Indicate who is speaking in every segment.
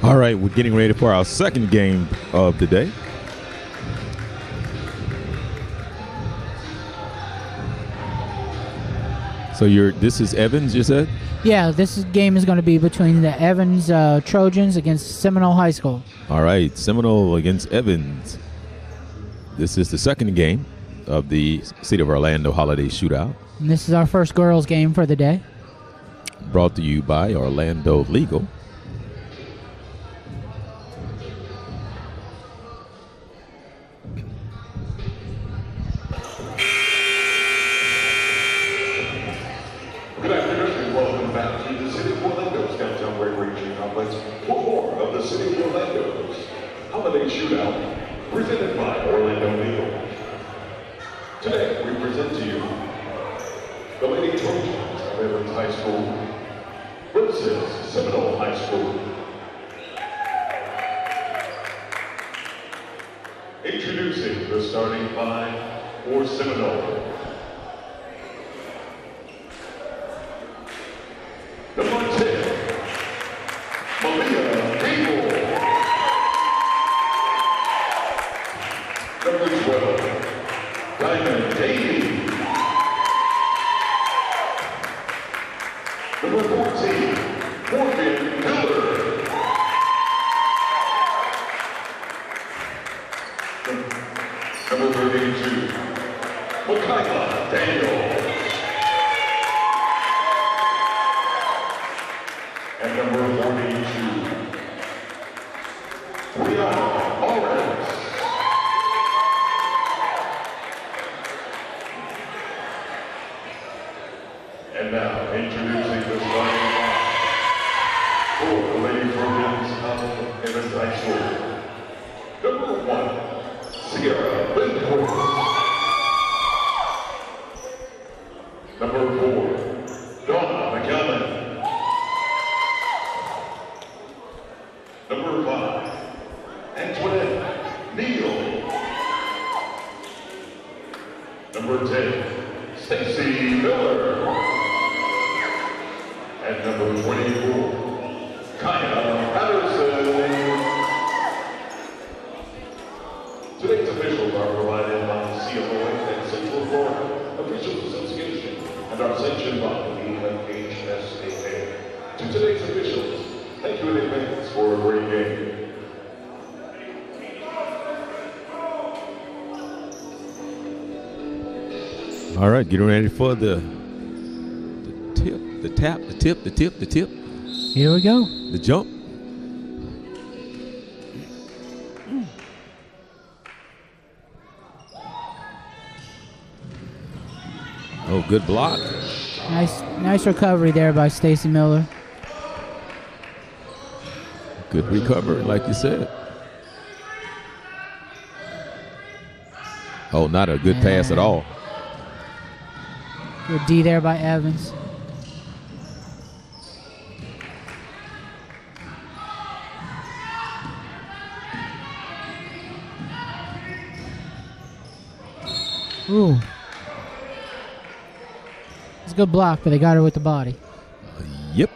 Speaker 1: All right, we're getting ready for our second game of the day. So this is Evans, you said?
Speaker 2: Yeah, game is going to be between the Evans Trojans against Seminole High School.
Speaker 1: All right, Seminole against Evans. This is the second game of the City of Orlando Holiday Shootout.
Speaker 2: And this is our first girls game for the day.
Speaker 1: Brought to you by Orlando Legal.
Speaker 3: Good afternoon and welcome back to the City of Orlando's Downtown Recreation Complex for more of the City of Orlando's Holiday Shootout presented by Orlando Legal. Today we present to you the Lady Trojans of Evans High School versus Seminole High School. Introducing the starting five for Seminole. Number 10, Malia Cable. Number 12, Diamond Davey. Number 14, Morgan Miller. Number 32, Makayla Daniel. And number 42, Brianna Morris. And now, introducing the starting five for the Lady Trojans of Evans High School. Number 1, Sierra Lindhorst. Number 4, Donna McAllen. Number 5, Antoinette Neal. Number 10, Stacy Miller. And number 24, Kaya Patterson. Today's officials are provided by CFOA and Central Florida Officials Association and are sanctioned by the FHSAA. To today's officials, thank you in advance for a great game.
Speaker 1: All right, getting ready for the tip.
Speaker 2: Here we go.
Speaker 1: The jump. Oh, good block.
Speaker 2: Nice recovery there by Stacy Miller.
Speaker 1: Good recovery, like you said. Oh, not a good pass at all.
Speaker 2: Good D there by Evans. Ooh. It's a good block, but they got her with the body.
Speaker 1: Yep.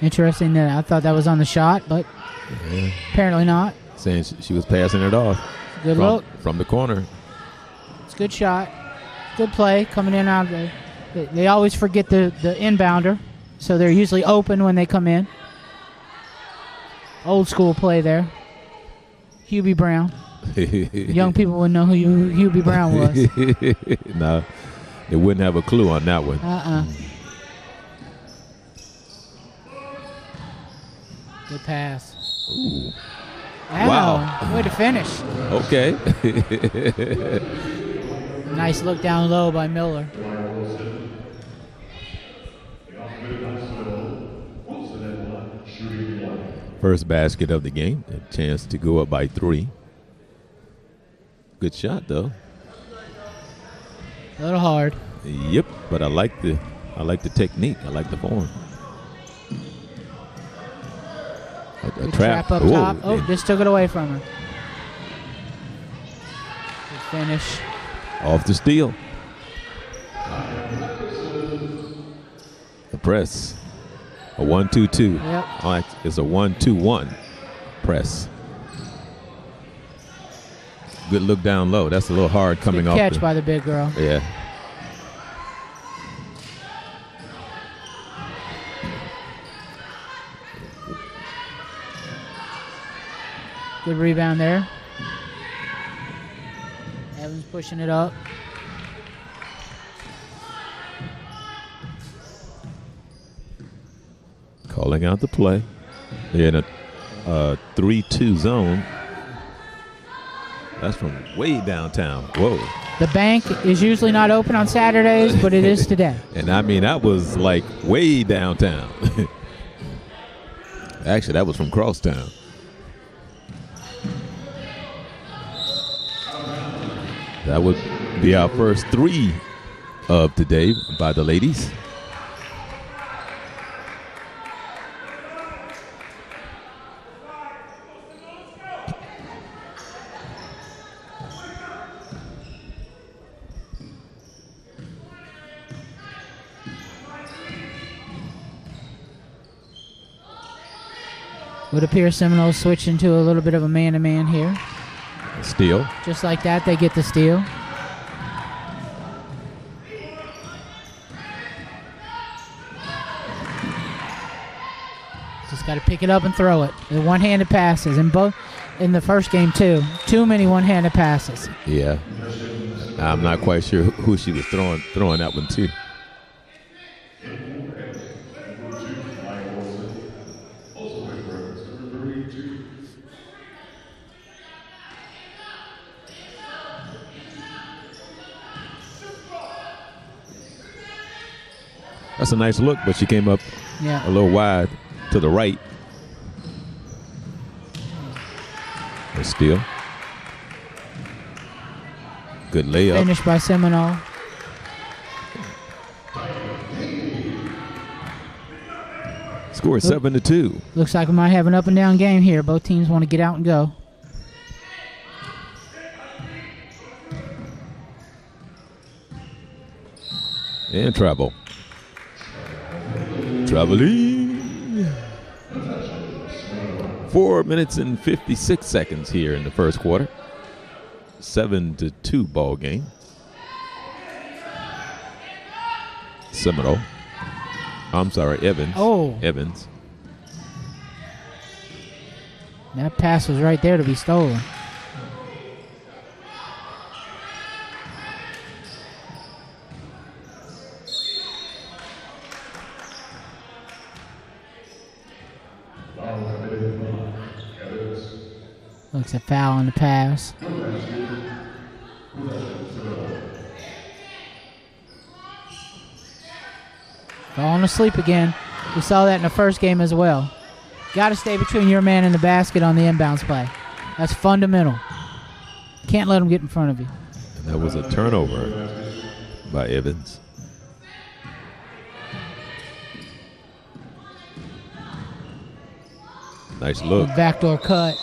Speaker 2: Interesting that I thought that was on the shot, but apparently not.
Speaker 1: Saying she was passing it off.
Speaker 2: Good look.
Speaker 1: From the corner.
Speaker 2: It's a good shot. Good play coming in out there. They always forget the inbounder, so they're usually open when they come in. Old school play there. Hubie Brown. Young people wouldn't know who Hubie Brown was.
Speaker 1: No, they wouldn't have a clue on that one.
Speaker 2: Good pass.
Speaker 1: Ooh.
Speaker 2: Wow. Way to finish.
Speaker 1: Okay.
Speaker 2: Nice look down low by Miller.
Speaker 1: First basket of the game. A chance to go up by 3. Good shot, though.
Speaker 2: A little hard.
Speaker 1: Yep, but I like the technique. I like the form. A trap
Speaker 2: up top. Oh, just took it away from her. Good finish.
Speaker 1: Off the steal. press. A 1-2-2.
Speaker 2: Yep.
Speaker 1: Oh, it's a 1-2-1 press. Good look down low. That's a little hard coming
Speaker 2: Good
Speaker 1: off.
Speaker 2: Catch by the big girl.
Speaker 1: Yeah.
Speaker 2: Good rebound there. Evans pushing it up.
Speaker 1: Calling out the play. They're in a 3-2 zone. That's from way downtown. Whoa.
Speaker 2: The bank is usually not open on Saturdays, but it is today.
Speaker 1: And I mean, that was like way downtown. Actually, that was from Crosstown. That would be our first 3 of today by the ladies.
Speaker 2: Would appear Seminole switching to a little bit of a man-to-man here.
Speaker 1: Steal.
Speaker 2: Just like that, they get the steal. Just got to pick it up and throw it. The one-handed passes in the first game too. Too many one-handed passes.
Speaker 1: Yeah. I'm not quite sure who she was throwing that one to. That's a nice look, but she came up a little wide to the right. A steal. Good layup.
Speaker 2: Finished by Seminole.
Speaker 1: Score 7-2.
Speaker 2: Looks like we might have an up and down game here. Both teams want to get out and go.
Speaker 1: And travel. Traveling. 4 minutes and 56 seconds here in the first quarter. 7-2 ball game. Seminole. I'm sorry, Evans.
Speaker 2: Oh.
Speaker 1: Evans.
Speaker 2: That pass was right there to be stolen. Looks a foul on the pass. Falling asleep again. We saw that in the first game as well. Got to stay between your man and the basket on the inbounds play. That's fundamental. Can't let them get in front of you.
Speaker 1: And that was a turnover by Evans. Nice look.
Speaker 2: Backdoor cut.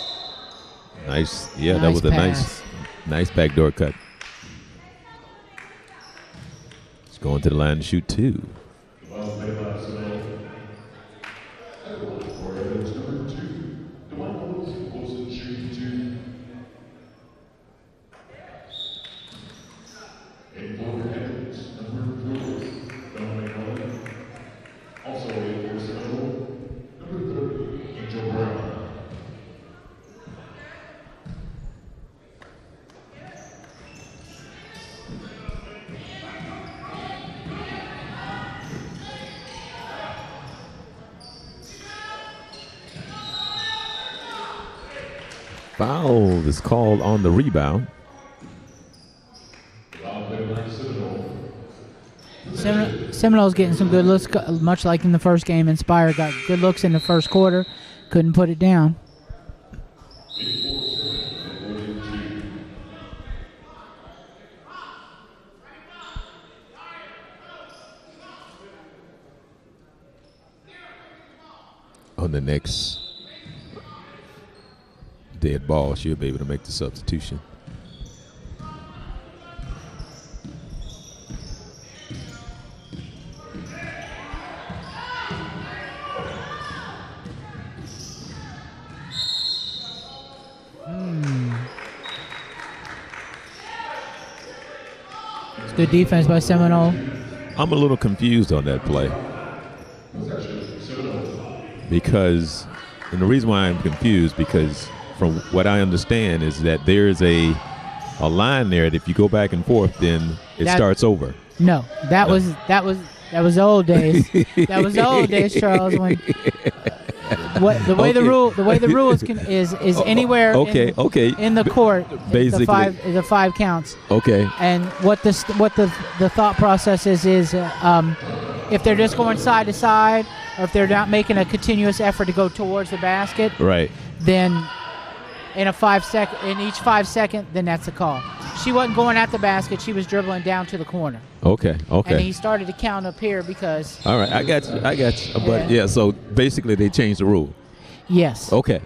Speaker 1: Nice. Yeah, that was a nice backdoor cut. It's going to the line to shoot 2. Foul is called on the rebound.
Speaker 2: Seminole's getting some good looks, much like in the first game. Inspire got good looks in the first quarter. Couldn't put it down.
Speaker 1: On the next dead ball, she'll be able to make the substitution.
Speaker 2: It's good defense by Seminole.
Speaker 1: I'm a little confused on that play because, and the reason why I'm confused because from what I understand is that there's a line there that if you go back and forth, then it starts over.
Speaker 2: No, that was old days. That was old days, Charles. When the way the rule is anywhere in the court.
Speaker 1: Basically,
Speaker 2: the five counts.
Speaker 1: Okay.
Speaker 2: And what the thought process is if they're just going side to side, or if they're not making a continuous effort to go towards the basket,
Speaker 1: right?
Speaker 2: Then in each 5 second, then that's a call. She wasn't going at the basket; she was dribbling down to the corner.
Speaker 1: Okay.
Speaker 2: And he started to count up here because.
Speaker 1: All right, I got you. But yeah, so basically they changed the rule.
Speaker 2: Yes.
Speaker 1: Okay.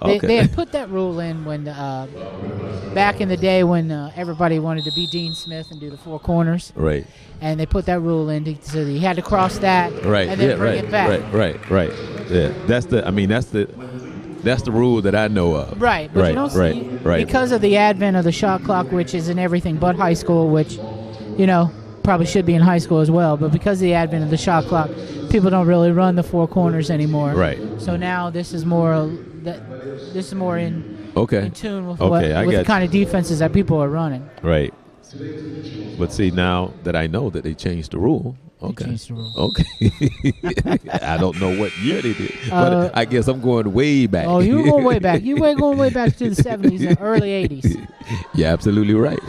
Speaker 2: They had put that rule in when back in the day when everybody wanted to be Dean Smith and do the four corners.
Speaker 1: Right.
Speaker 2: And they put that rule in so that you had to cross that.
Speaker 1: Right.
Speaker 2: And then bring it back.
Speaker 1: Right. Yeah. That's the rule that I know of.
Speaker 2: Right. But you don't see because of the advent of the shot clock, which is in everything but high school, which probably should be in high school as well, but because of the advent of the shot clock, people don't really run the four corners anymore.
Speaker 1: Right.
Speaker 2: So now this is more in tune with the kind of defenses that people are running.
Speaker 1: Right. But see, now that I know that they changed the rule. Okay.
Speaker 2: They changed the rule.
Speaker 1: Okay. I don't know what year they did, but I guess I'm going way back.
Speaker 2: Oh, you're going way back. You're going way back to the 70s and early 80s.
Speaker 1: You're absolutely right.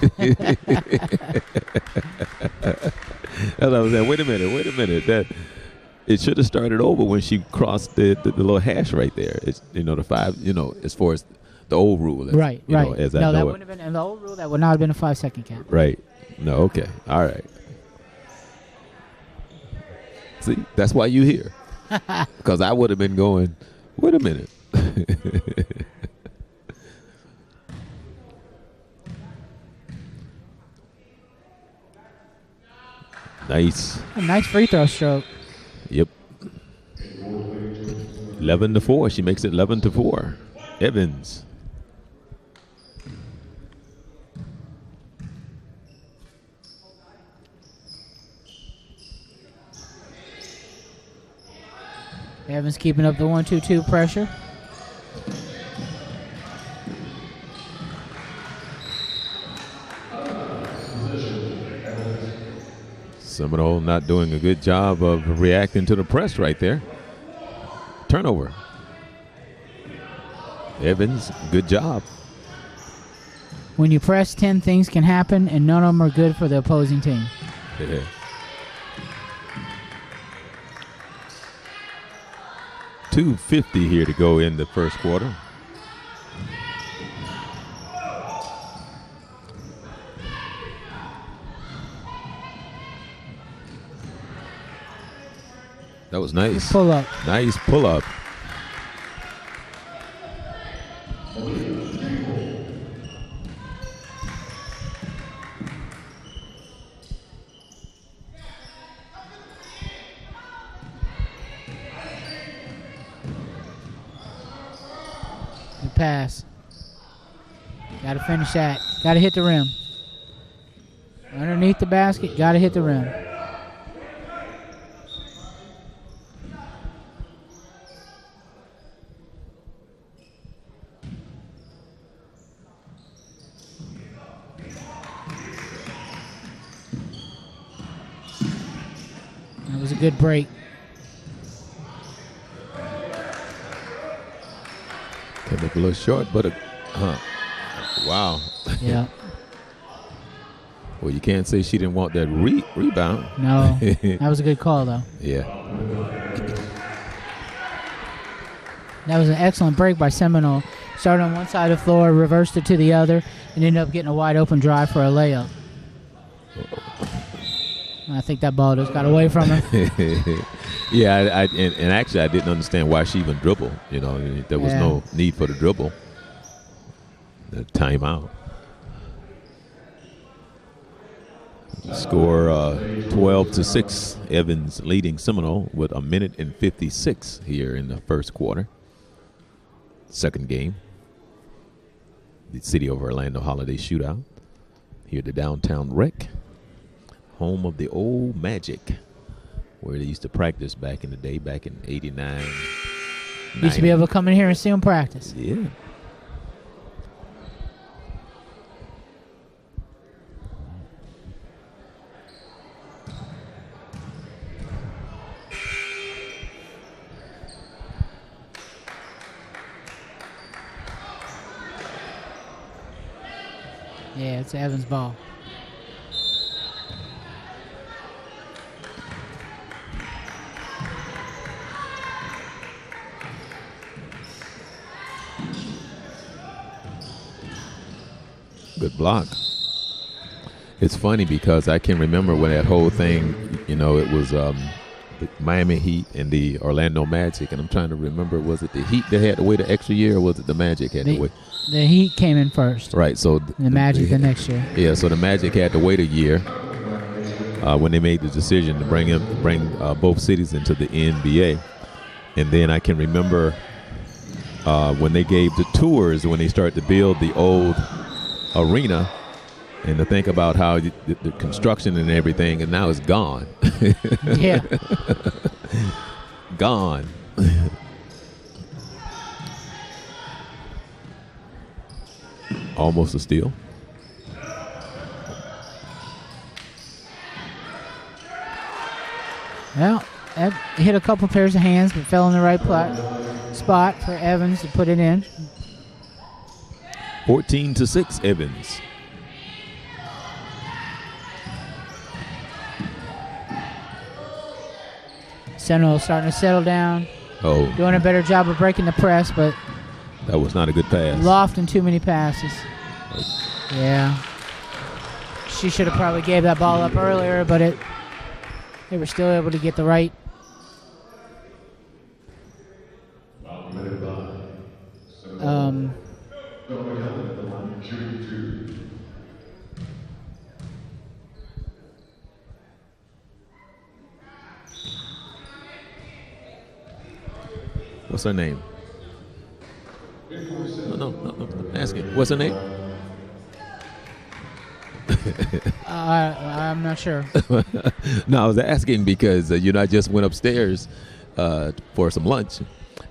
Speaker 1: As I was saying, wait a minute. That it should have started over when she crossed the little hash right there. It's the 5. As far as the old rule.
Speaker 2: Right.
Speaker 1: As I know
Speaker 2: that
Speaker 1: it.
Speaker 2: wouldn't have been in the old rule. That would not have been a 5-second count.
Speaker 1: Right. No. Okay. All right. See, that's why you here. Because I would have been going. Wait a minute. Nice.
Speaker 2: A nice free throw stroke.
Speaker 1: Yep. 11-4. She makes it 11-4. Evans.
Speaker 2: Evans keeping up the 1-2-2 pressure.
Speaker 1: Seminole not doing a good job of reacting to the press right there. Turnover. Evans, good job.
Speaker 2: When you press, 10 things can happen, and none of them are good for the opposing team.
Speaker 1: Yeah. $2:50 here to go in the first quarter. That was nice.
Speaker 2: Pull up.
Speaker 1: Nice pull up.
Speaker 2: Good pass. Got to finish that. Got to hit the rim. Underneath the basket, got to hit the rim. That was a good break.
Speaker 1: Came up a little short, but wow.
Speaker 2: Yeah.
Speaker 1: Well, you can't say she didn't want that rebound.
Speaker 2: No, that was a good call, though.
Speaker 1: Yeah.
Speaker 2: That was an excellent break by Seminole. Started on one side of the floor, reversed it to the other, and ended up getting a wide open drive for a layup. I think that ball just got away from her.
Speaker 1: Yeah, and actually I didn't understand why she even dribbled. There was no need for the dribble. The timeout. Score 12-6. Evans leading Seminole with 1:56 here in the first quarter. Second game. The City of Orlando Holiday Shootout. Here at the Downtown Rec. home of the old Magic, where they used to practice back in the day, back in '89.
Speaker 2: Used to be able to come in here and see them practice.
Speaker 1: Yeah.
Speaker 2: Yeah, it's Evans' ball.
Speaker 1: Good block. It's funny because I can remember when that whole thing, it was the Miami Heat and the Orlando Magic, and I'm trying to remember, was it the Heat that had to wait an extra year, or was it the Magic had to wait?
Speaker 2: The Heat came in first.
Speaker 1: Right, so
Speaker 2: the Magic the next year.
Speaker 1: Yeah, so the Magic had to wait a year when they made the decision to bring both cities into the NBA, and then I can remember when they gave the tours when they started to build the old arena, and to think about how the construction and everything, and now it's gone.
Speaker 2: Yeah.
Speaker 1: Gone. Almost a steal.
Speaker 2: Well, that hit a couple pairs of hands, but fell in the right spot for Evans to put it in.
Speaker 1: 14-6, Evans.
Speaker 2: Seminole starting to settle down.
Speaker 1: Oh.
Speaker 2: Doing a better job of breaking the press, but
Speaker 1: that was not a good pass.
Speaker 2: Lofting too many passes. Yeah. She should have probably gave that ball up earlier, but they were still able to get the right.
Speaker 1: What's her name? No, I'm asking. What's her name?
Speaker 2: I'm not sure.
Speaker 1: No, I was asking because I just went upstairs for some lunch,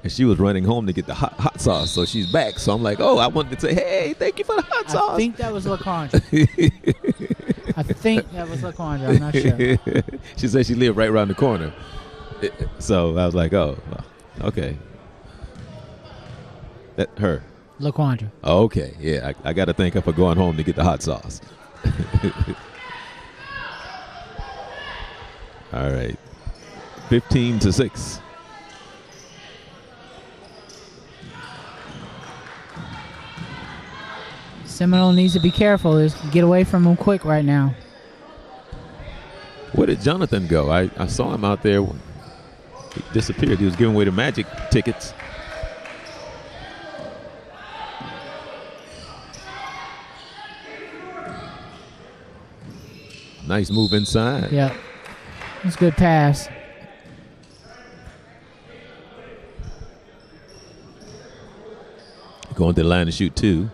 Speaker 1: and she was running home to get the hot sauce. So she's back. So I'm like, oh, I wanted to say, hey, thank you for the hot sauce.
Speaker 2: I think that was LaQuandra. I'm not sure.
Speaker 1: She said she lived right around the corner. So I was like, oh, okay. That her.
Speaker 2: LaQuandra.
Speaker 1: Okay, yeah, I got to thank her for going home to get the hot sauce. All right, 15-6.
Speaker 2: Seminole needs to be careful. Get away from him quick right now.
Speaker 1: Where did Jonathan go? I saw him out there. He disappeared. He was giving away the Magic tickets. Nice move inside.
Speaker 2: Yeah. It's a good pass.
Speaker 1: Going to the line to shoot two.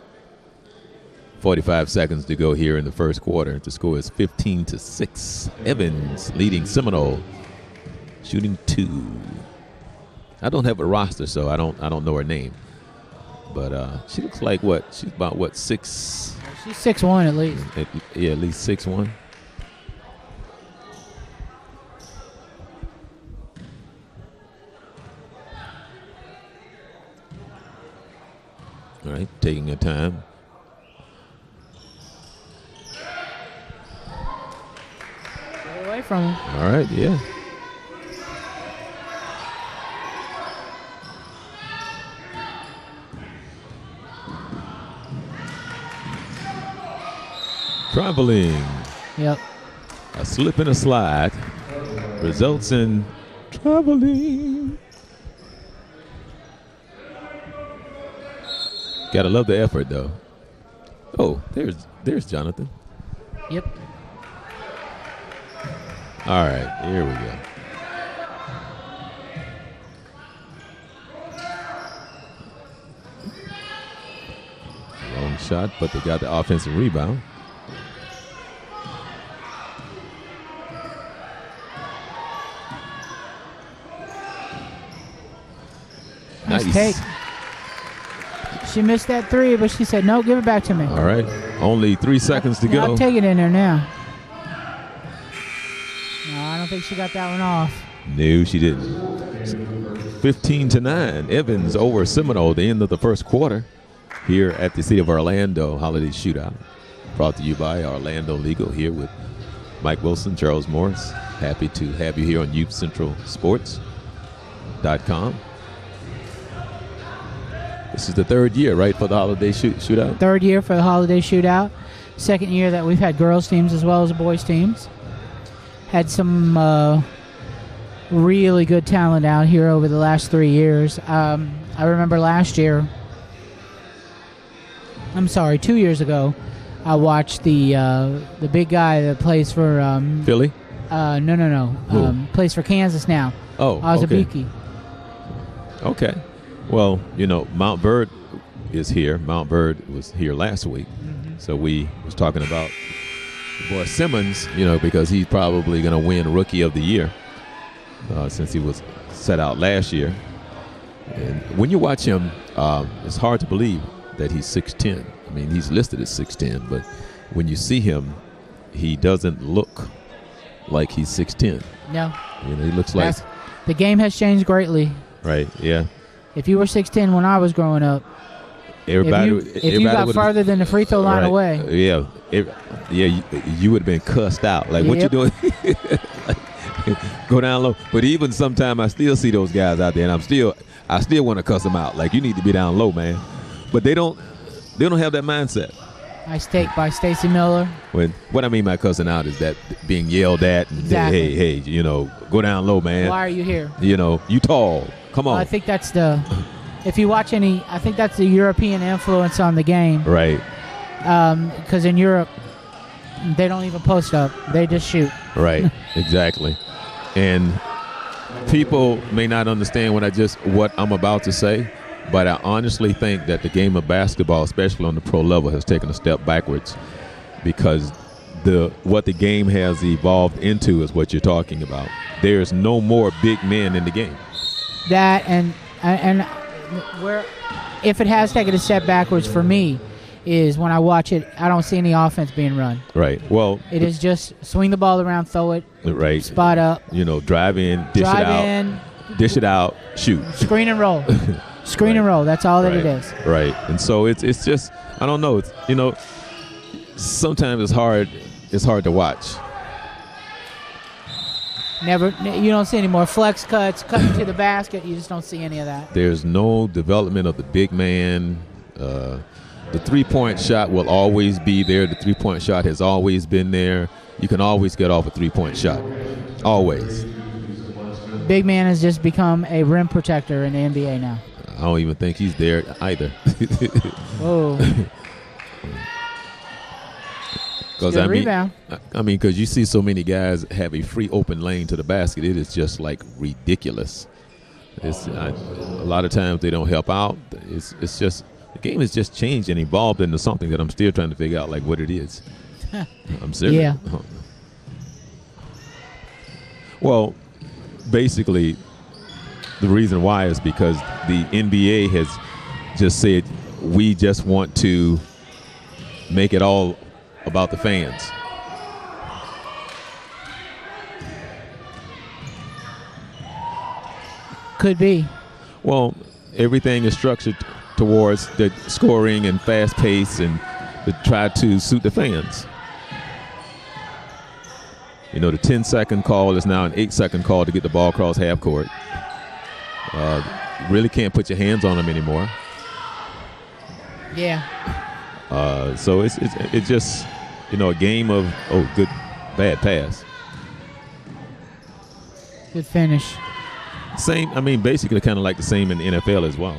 Speaker 1: 45 seconds to go here in the first quarter. The score is 15-6. Evans leading Seminole. Shooting two. I don't have a roster, so I don't know her name. But she looks like what? She's about what, 6?
Speaker 2: She's 6'1" at least.
Speaker 1: Yeah, at least 6'1". All right, taking your time.
Speaker 2: Get away from him.
Speaker 1: All right, yeah. Traveling.
Speaker 2: Yep.
Speaker 1: A slip and a slide results in traveling. Gotta love the effort, though. Oh, there's Jonathan.
Speaker 2: Yep.
Speaker 1: All right, here we go. Long shot, but they got the offensive rebound.
Speaker 2: Nice take. She missed that three, but she said, no, give it back to me.
Speaker 1: All right. Only 3 seconds to go.
Speaker 2: I'll take it in there now. No, I don't think she got that one off.
Speaker 1: No, she didn't. 15-9. Evans over Seminole at the end of the first quarter here at the City of Orlando Holiday Shootout. Brought to you by Orlando Legal, here with Mike Wilson, Charles Morse. Happy to have you here on YouthCentralSports.com. This is the third year, right, for the Holiday Shootout?
Speaker 2: Third year for the Holiday Shootout. Second year that we've had girls' teams as well as boys' teams. Had some really good talent out here over the last 3 years. I remember last year, 2 years ago, I watched the big guy that plays for
Speaker 1: Philly?
Speaker 2: No. Plays for Kansas now.
Speaker 1: Oh,
Speaker 2: Ozabiki.
Speaker 1: Okay. Well, Mount Bird is here. Mount Bird was here last week. Mm-hmm. So we was talking about boy Simmons, because he's probably going to win Rookie of the Year since he was set out last year. And when you watch him, it's hard to believe that he's 6'10". I mean, he's listed as 6'10", but when you see him, he doesn't look like he's 6'10".
Speaker 2: No.
Speaker 1: He looks like...
Speaker 2: The game has changed greatly.
Speaker 1: Right, yeah.
Speaker 2: If you were 6'10" when I was growing up, if you got farther than the free throw line away.
Speaker 1: Yeah. You would have been cussed out. Like, what you doing? Go down low. But even sometimes I still see those guys out there, and I still want to cuss them out. Like, you need to be down low, man. But they don't have that mindset.
Speaker 2: Nice take by Stacy Miller.
Speaker 1: What I mean by cussing out is that being yelled at and
Speaker 2: exactly.
Speaker 1: hey, go down low, man.
Speaker 2: Why are you here?
Speaker 1: You tall. Come on.
Speaker 2: Well, I think that's if you watch I think that's the European influence on the game.
Speaker 1: Right.
Speaker 2: Because in Europe, they don't even post up. They just shoot.
Speaker 1: Right. Exactly. And people may not understand what I'm about to say, but I honestly think that the game of basketball, especially on the pro level, has taken a step backwards because what the game has evolved into is what you're talking about. There's no more big men in the game.
Speaker 2: That and where, if it has taken a step backwards for me, is when I watch it, I don't see any offense being run.
Speaker 1: Right. Well,
Speaker 2: it is just swing the ball around, throw it,
Speaker 1: right,
Speaker 2: spot up,
Speaker 1: drive in, dish it out, shoot,
Speaker 2: screen and roll, screen and roll. That's all that it is.
Speaker 1: Right. And so it's just, I don't know. It's sometimes it's hard to watch.
Speaker 2: You don't see any more flex cuts, cutting to the basket. You just don't see any of that.
Speaker 1: There's no development of the big man. The three-point shot will always be there. The three-point shot has always been there. You can always get off a three-point shot. Always.
Speaker 2: Big man has just become a rim protector in the NBA now.
Speaker 1: I don't even think he's there either.
Speaker 2: Whoa. Rebound.
Speaker 1: Because you see so many guys have a free open lane to the basket, it is just like ridiculous. A lot of times they don't help out. It's just the game has just changed and evolved into something that I'm still trying to figure out like what it is. I'm serious.
Speaker 2: Yeah.
Speaker 1: Well, basically, the reason why is because the NBA has just said we just want to make it all about the fans.
Speaker 2: Could be.
Speaker 1: Well, everything is structured towards the scoring and fast pace and to try to suit the fans. The 10-second call is now an 8-second call to get the ball across half court. Really can't put your hands on them anymore.
Speaker 2: Yeah.
Speaker 1: So it's just a game of bad pass.
Speaker 2: Good finish.
Speaker 1: Same. Basically kind of like the same in the NFL as well.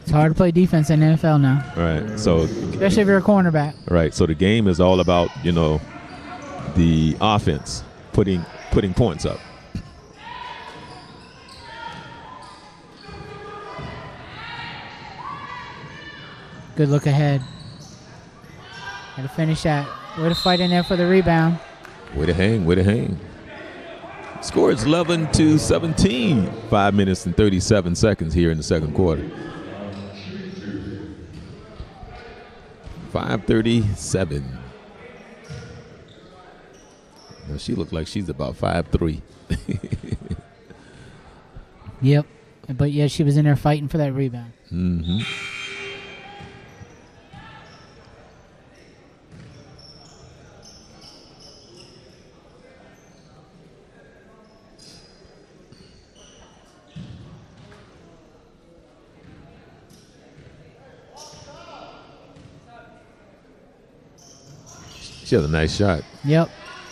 Speaker 2: It's hard to play defense in the NFL now.
Speaker 1: Right. So
Speaker 2: especially if you're a cornerback.
Speaker 1: Right. So the game is all about the offense putting points up.
Speaker 2: Good look ahead. Got to finish that. Way to fight in there for the rebound.
Speaker 1: Way to hang. Score is 11-17. 5 minutes and 37 seconds here in the second quarter. 5:37. Now she looked like she's about 5'3".
Speaker 2: Yep. But yeah, she was in there fighting for that rebound.
Speaker 1: Mm-hmm. She has a nice shot.
Speaker 2: Yep.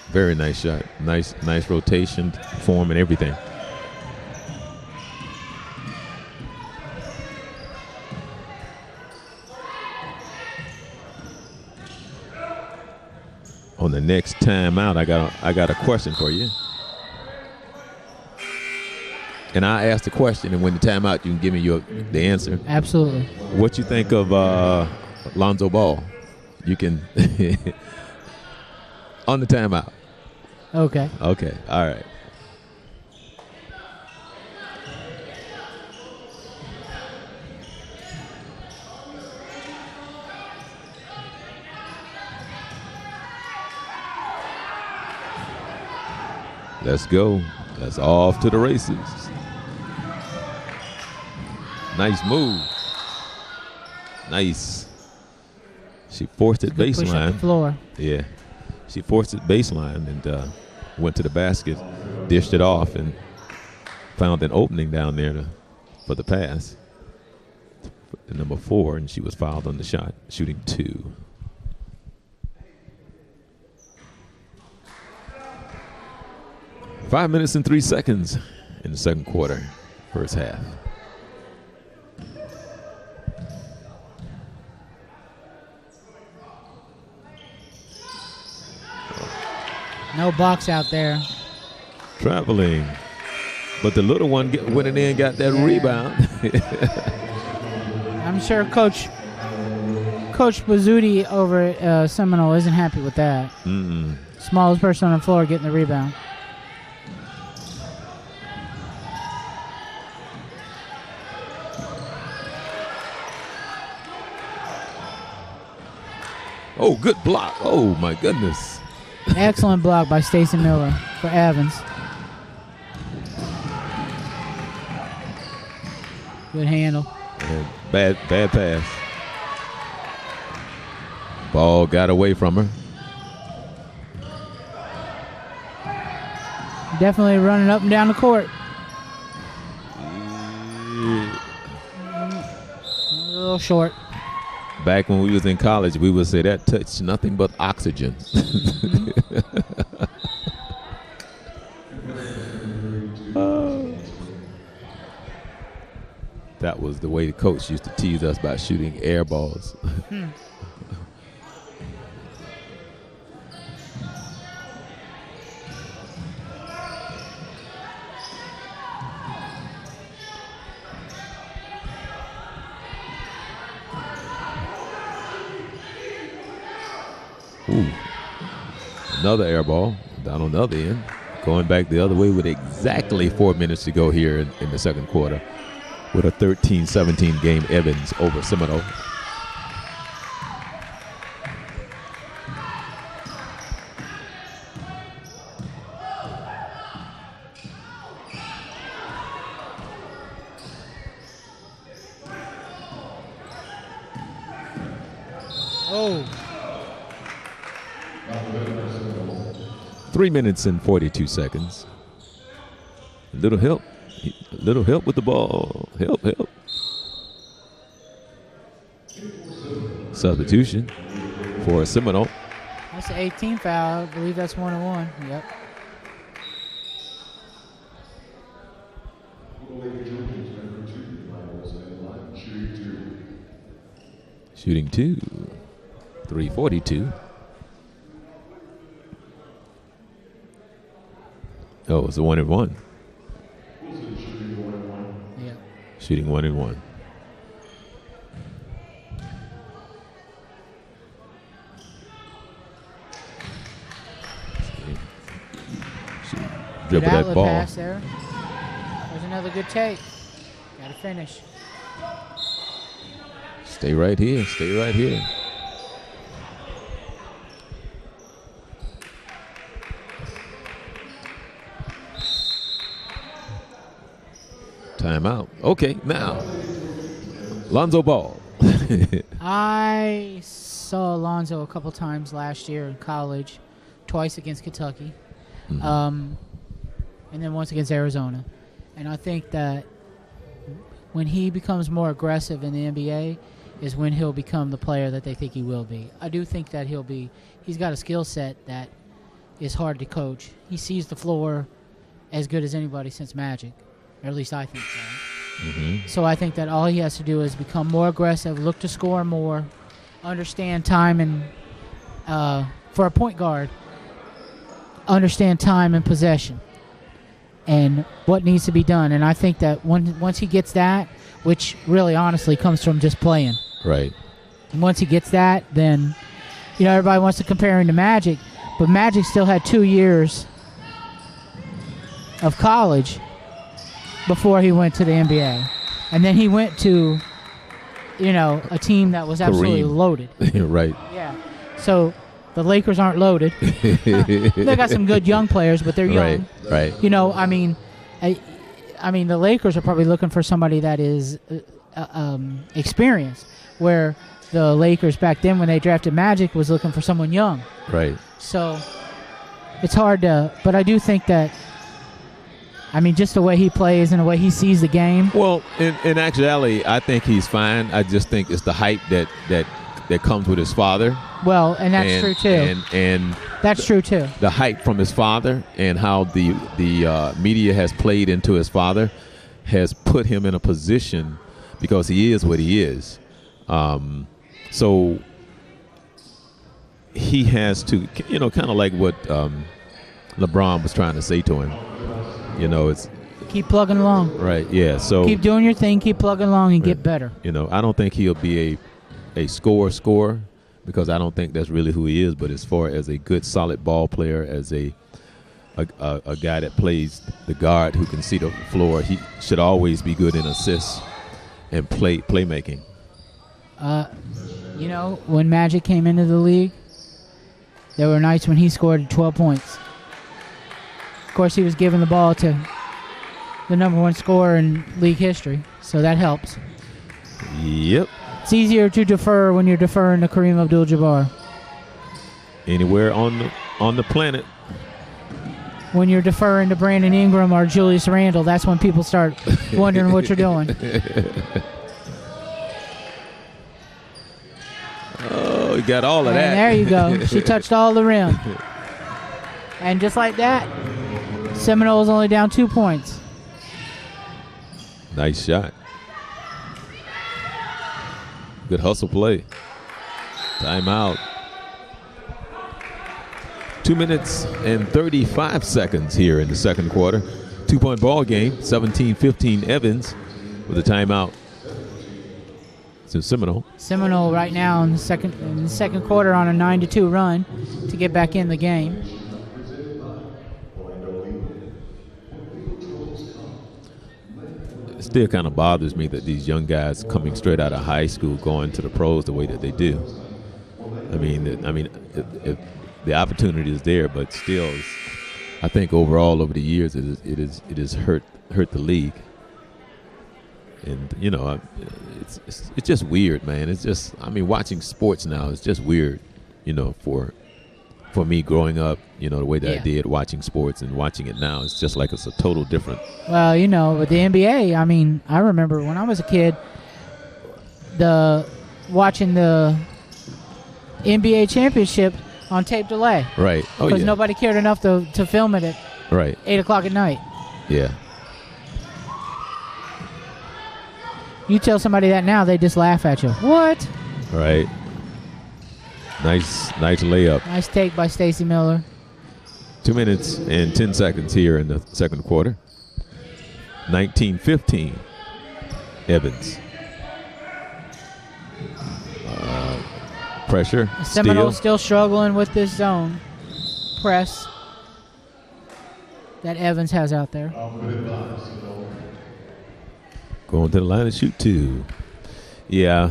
Speaker 1: Very nice shot. Nice rotation, form, and everything. On the next timeout, I got a question for you. And I ask the question, and when the timeout, you can give me the answer.
Speaker 2: Absolutely.
Speaker 1: What you think of Lonzo Ball? You can on the timeout.
Speaker 2: Okay.
Speaker 1: Okay. All right. Let's go. That's off to the races. Nice move. Nice. She forced it
Speaker 2: Good push up
Speaker 1: baseline.
Speaker 2: the floor.
Speaker 1: Yeah. She forced it baseline and went to the basket, dished it off, and found an opening down there for the pass. The number 4, and she was fouled on the shot, shooting 2. Five minutes and 3 seconds in the second quarter, first half.
Speaker 2: No box out there.
Speaker 1: Traveling. But the little one went in there and got that rebound.
Speaker 2: I'm sure Coach Bazzuti over at Seminole isn't happy with that.
Speaker 1: Mm-mm.
Speaker 2: Smallest person on the floor getting the rebound.
Speaker 1: Oh, good block. Oh, my goodness.
Speaker 2: Excellent block by Stacey Miller for Evans. Good handle.
Speaker 1: And bad pass. Ball got away from her.
Speaker 2: Definitely running up and down the court. A little short.
Speaker 1: Back when we was in college, we would say that touched nothing but oxygen. That was the way the coach used to tease us by shooting air balls. Ooh. Another air ball down on the other end. Going back the other way with exactly 4 minutes to go here in the second quarter with a 13-17 game Evans over Seminole.
Speaker 2: Oh.
Speaker 1: 3 minutes and 42 seconds. Little help with the ball. Help. Substitution for Seminole.
Speaker 2: That's an 18 foul. I believe that's 1-1. Yep.
Speaker 1: Shooting 2. 3:42. Oh, it's a 1-1.
Speaker 2: Yeah.
Speaker 1: Shooting 1-1. dribble that
Speaker 2: outlet
Speaker 1: ball.
Speaker 2: Pass there. There's another good take. Got to finish.
Speaker 1: Stay right here. Stay right here. Timeout. Okay, now Lonzo Ball.
Speaker 2: I saw Alonzo a couple times last year in college, twice against Kentucky, and then once against Arizona. And I think that when he becomes more aggressive in the NBA is when he'll become the player that they think he will be. I do think that he's got a skill set that is hard to coach. He sees the floor as good as anybody since Magic, or at least I think so. So I think that all he has to do is become more aggressive, look to score more, understand time, and for a point guard, understand time and possession and what needs to be done. And I think that once he gets that, which really honestly comes from just playing.
Speaker 1: Right.
Speaker 2: And once he gets that, then, everybody wants to compare him to Magic, but Magic still had 2 years of college before he went to the NBA. And then he went to, a team that was absolutely loaded.
Speaker 1: Right.
Speaker 2: Yeah. So the Lakers aren't loaded. They got some good young players, but they're young.
Speaker 1: Right.
Speaker 2: I mean, the Lakers are probably looking for somebody that is experienced, where the Lakers back then when they drafted Magic was looking for someone young.
Speaker 1: Right.
Speaker 2: So it's hard to, but I do think that, just the way he plays and the way he sees the game.
Speaker 1: Well, in actuality, I think he's fine. I just think it's the hype that comes with his father.
Speaker 2: Well, and that's true too.
Speaker 1: And
Speaker 2: that's true too.
Speaker 1: The hype from his father and how the media has played into his father has put him in a position because he is what he is. So he has to, kind of like what LeBron was trying to say to him. It's
Speaker 2: keep plugging along.
Speaker 1: Right. Yeah. So
Speaker 2: keep doing your thing. Keep plugging along and get better.
Speaker 1: I don't think he'll be a scorer because I don't think that's really who he is. But as far as a good, solid ball player, as a guy that plays the guard who can see the floor, he should always be good in assists and playmaking.
Speaker 2: When Magic came into the league, there were nights when he scored 12 points. Of course, he was giving the ball to the number one scorer in league history, so that helps.
Speaker 1: Yep.
Speaker 2: It's easier to defer when you're deferring to Kareem Abdul-Jabbar.
Speaker 1: Anywhere on the planet.
Speaker 2: When you're deferring to Brandon Ingram or Julius Randle, that's when people start wondering what you're doing.
Speaker 1: Oh, you got all of that.
Speaker 2: And there you go. She touched all the rim. And just like that, Seminole's only down 2 points.
Speaker 1: Nice shot. Good hustle play. Timeout. 2 minutes and 35 seconds here in the second quarter. 2-point ball game. 17-15 Evans with a timeout. It's Seminole.
Speaker 2: Seminole right now in the second quarter on a 9-2 run to get back in the game.
Speaker 1: It still kind of bothers me that these young guys coming straight out of high school going to the pros the way that they do. The opportunity is there, but still, I think overall over the years it has hurt the league. And it's just weird, man. It's just watching sports now is just weird, for me growing up, the way that I did watching sports and watching it now, it's just like it's a total different.
Speaker 2: Well, with the NBA, I remember when I was a kid, watching the NBA championship on tape delay.
Speaker 1: Right. Oh,
Speaker 2: because nobody cared enough to film it at 8 o'clock at night.
Speaker 1: Yeah.
Speaker 2: You tell somebody that now, they just laugh at you. What?
Speaker 1: Right. Nice layup.
Speaker 2: Nice take by Stacey Miller.
Speaker 1: 2 minutes and 10 seconds here in the second quarter. 19-15 Evans. Pressure.
Speaker 2: Seminole still struggling with this zone press. that Evans has out there.
Speaker 1: Going to the line to shoot 2. Yeah,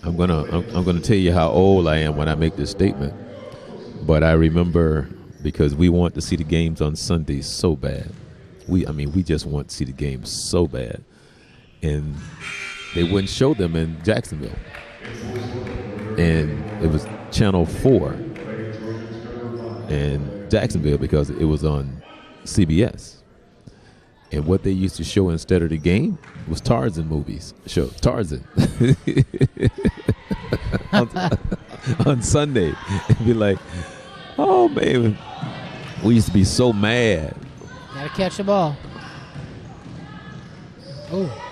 Speaker 1: I'm gonna tell you how old I am when I make this statement. But I remember, because we want to see the games on Sundays so bad. We just want to see the games so bad, and they wouldn't show them in Jacksonville, and it was Channel 4 in Jacksonville because it was on CBS. And what they used to show instead of the game was Tarzan movies. Show Tarzan on Sunday. And be like, oh man, we used to be so mad.
Speaker 2: Gotta catch the ball. Oh.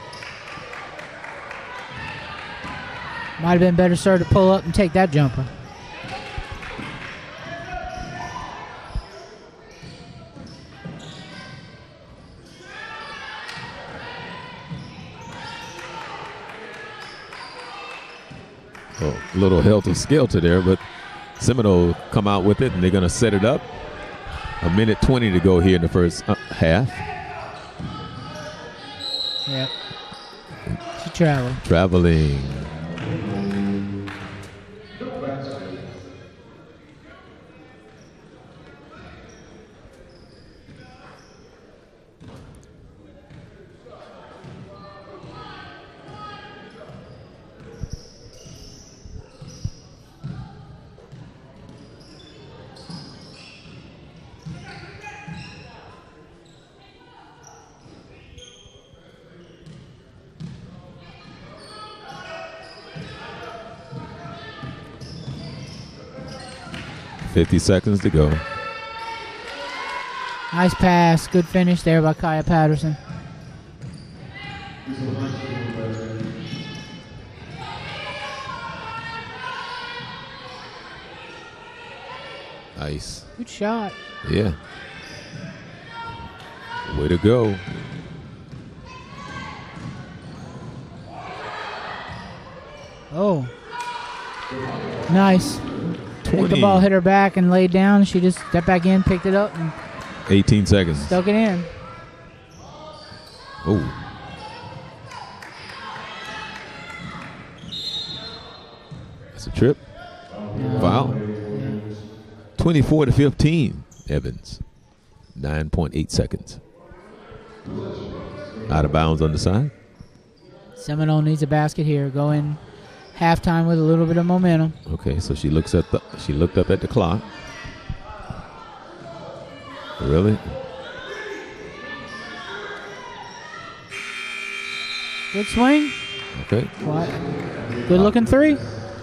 Speaker 2: Might have been better, sir, to pull up and take that jumper.
Speaker 1: Oh, a little helter-skelter there, but Seminole come out with it, and they're going to set it up. 1:20 to go here in the first half.
Speaker 2: Yep. She traveled.
Speaker 1: Traveling. $50 seconds to go.
Speaker 2: Nice pass. Good finish there by Kaya Patterson.
Speaker 1: Nice.
Speaker 2: Good shot.
Speaker 1: Yeah. Way to go.
Speaker 2: Oh. Nice. The ball hit her back and laid down. She just stepped back in, picked it up, and
Speaker 1: 18 seconds.
Speaker 2: stuck it in.
Speaker 1: Oh. That's a trip. Foul. 24-15, Evans. 9.8 seconds. Out of bounds on the side.
Speaker 2: Seminole needs a basket here. Go in halftime with a little bit of momentum.
Speaker 1: Okay, so she looked up at the clock. Really?
Speaker 2: Good swing.
Speaker 1: Okay.
Speaker 2: Good looking three.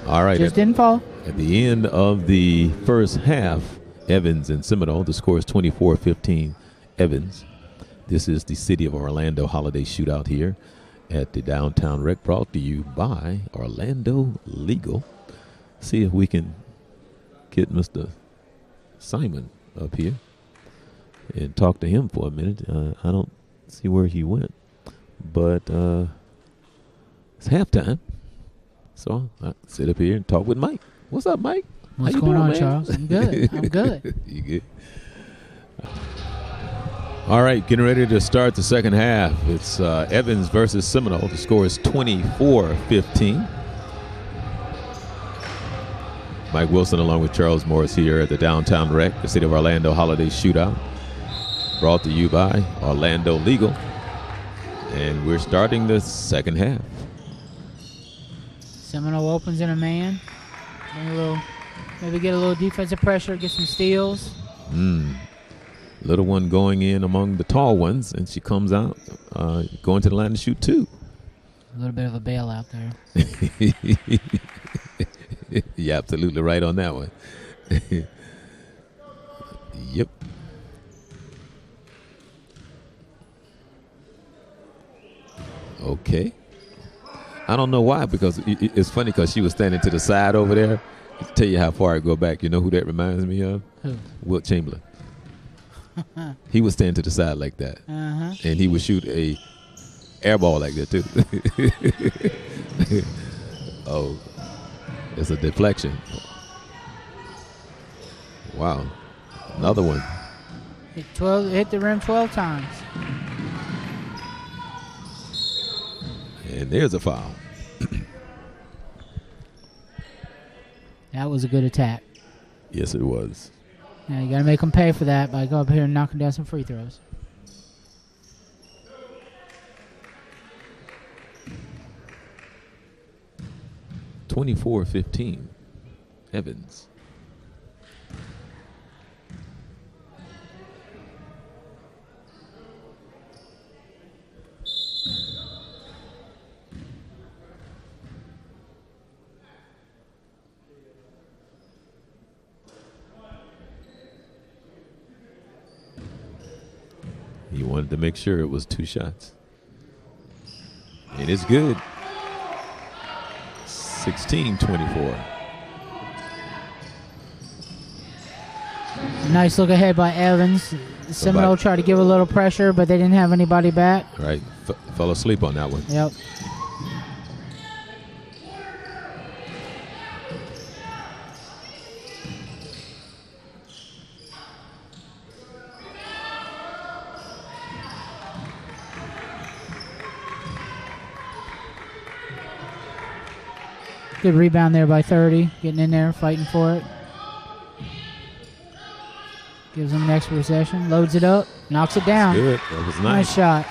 Speaker 1: All right.
Speaker 2: Just didn't fall.
Speaker 1: At the end of the first half, Evans and Seminole, the score is 24-15 Evans. This is the City of Orlando Holiday Shootout here at the Downtown Rec, brought to you by Orlando Legal. See if we can get Mr. Simon up here and talk to him for a minute. I don't see where he went, but it's halftime. So I'll sit up here and talk with Mike. What's up, Mike?
Speaker 2: What's going on, Charles? I'm good. I'm good.
Speaker 1: You good? All right, getting ready to start the second half. It's Evans versus Seminole. The score is 24-15. Mike Wilson along with Charles Morse here at the Downtown Rec, the City of Orlando Holiday Shootout. Brought to you by Orlando Legal. And we're starting the second half.
Speaker 2: Seminole opens in a man. Maybe get a little defensive pressure, get some steals.
Speaker 1: Little one going in among the tall ones, and she comes out going to the line to shoot two.
Speaker 2: A little bit of a bailout there.
Speaker 1: You're absolutely right on that one. Yep. Okay. I don't know why, because it's funny because she was standing to the side over there. To tell you how far I go back, you know who that reminds me of?
Speaker 2: Who?
Speaker 1: Wilt Chamberlain. He would stand to the side like that, and he would shoot a air ball like that too. Oh, it's a deflection. Wow, another one.
Speaker 2: Hit the rim 12 times.
Speaker 1: And there's a foul.
Speaker 2: That was a good attack.
Speaker 1: Yes, it was.
Speaker 2: Now you got to make them pay for that by going up here and knocking down some free throws.
Speaker 1: (24-15). Evans. He wanted to make sure it was 2 shots. And it's good. 16-24.
Speaker 2: Nice look ahead by Evans. Seminole tried to give a little pressure, but they didn't have anybody back.
Speaker 1: Right. Fell asleep on that one.
Speaker 2: Yep. Good rebound there by 30. Getting in there, fighting for it. Gives him an extra possession. Loads it up. Knocks it down.
Speaker 1: Good. That was nice.
Speaker 2: Nice shot.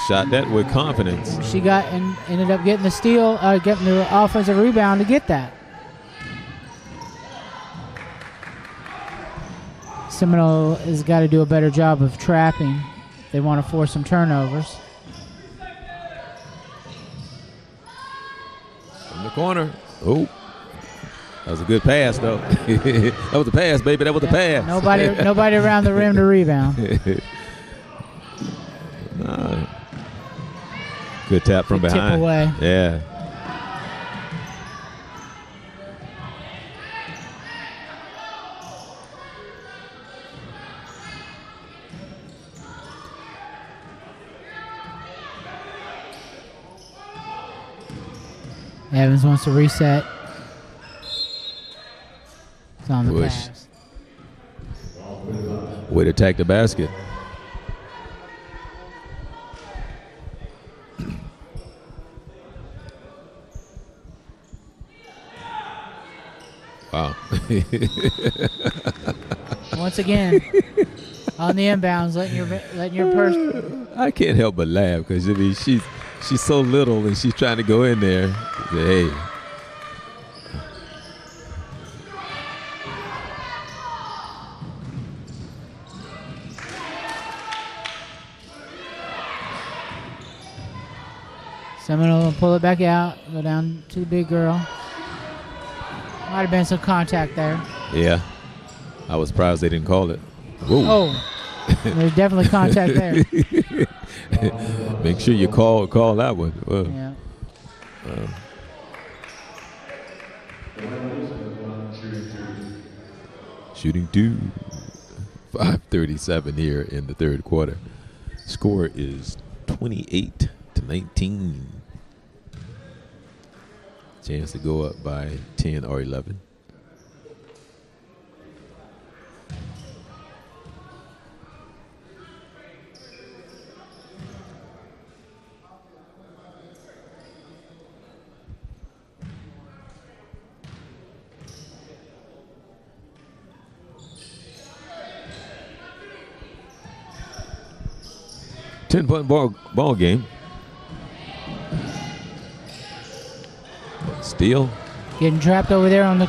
Speaker 1: Shot that with confidence.
Speaker 2: She got and ended up getting the steal, getting the offensive rebound to get that. Seminole has got to do a better job of trapping. They want to force some turnovers.
Speaker 1: From the corner. Oh. That was a good pass, though. That was a pass, baby. That was a pass.
Speaker 2: Nobody around the rim to rebound.
Speaker 1: Good tap from
Speaker 2: Good
Speaker 1: behind.
Speaker 2: Tip away.
Speaker 1: Yeah.
Speaker 2: Evans wants to reset. It's on the
Speaker 1: Push.
Speaker 2: pass.
Speaker 1: Way to attack the basket. Wow.
Speaker 2: Once again, on the inbounds, letting your person.
Speaker 1: I can't help but laugh because I mean she's so little and she's trying to go in there. Say, hey.
Speaker 2: Seminole will pull it back out, go down to the big girl. Might have been some contact there.
Speaker 1: Yeah. I was surprised they didn't call it. Whoa.
Speaker 2: Oh, there's definitely contact there.
Speaker 1: Make sure you call that one. Whoa.
Speaker 2: Yeah.
Speaker 1: Shooting 2. 5:37 here in the third quarter. Score is 28-19. Chance to go up by 10 or 11. Ten-point ball game. Steal.
Speaker 2: Getting trapped over there on the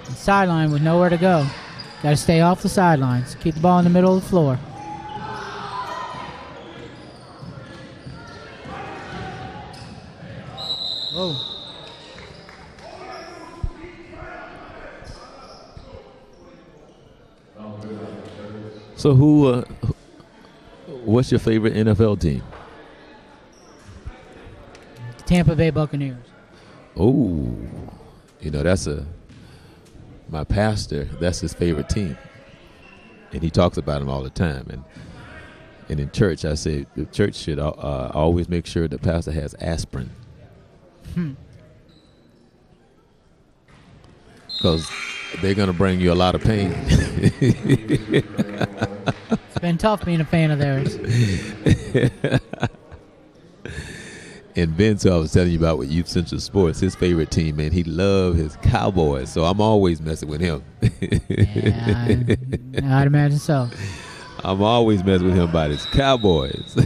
Speaker 2: sideline with nowhere to go. Got to stay off the sidelines. Keep the ball in the middle of the floor. Whoa.
Speaker 1: So what's your favorite NFL team?
Speaker 2: Tampa Bay Buccaneers.
Speaker 1: Oh, that's my pastor. That's his favorite team, and he talks about them all the time. And in church, I say the church should always make sure the pastor has aspirin, because they're gonna bring you a lot of pain.
Speaker 2: been tough being a fan of theirs.
Speaker 1: And Vince, who I was telling you about with Youth Central Sports, his favorite team, man, he loved his Cowboys. So I'm always messing with him.
Speaker 2: Yeah, I'd imagine so.
Speaker 1: I'm always messing with him about his Cowboys.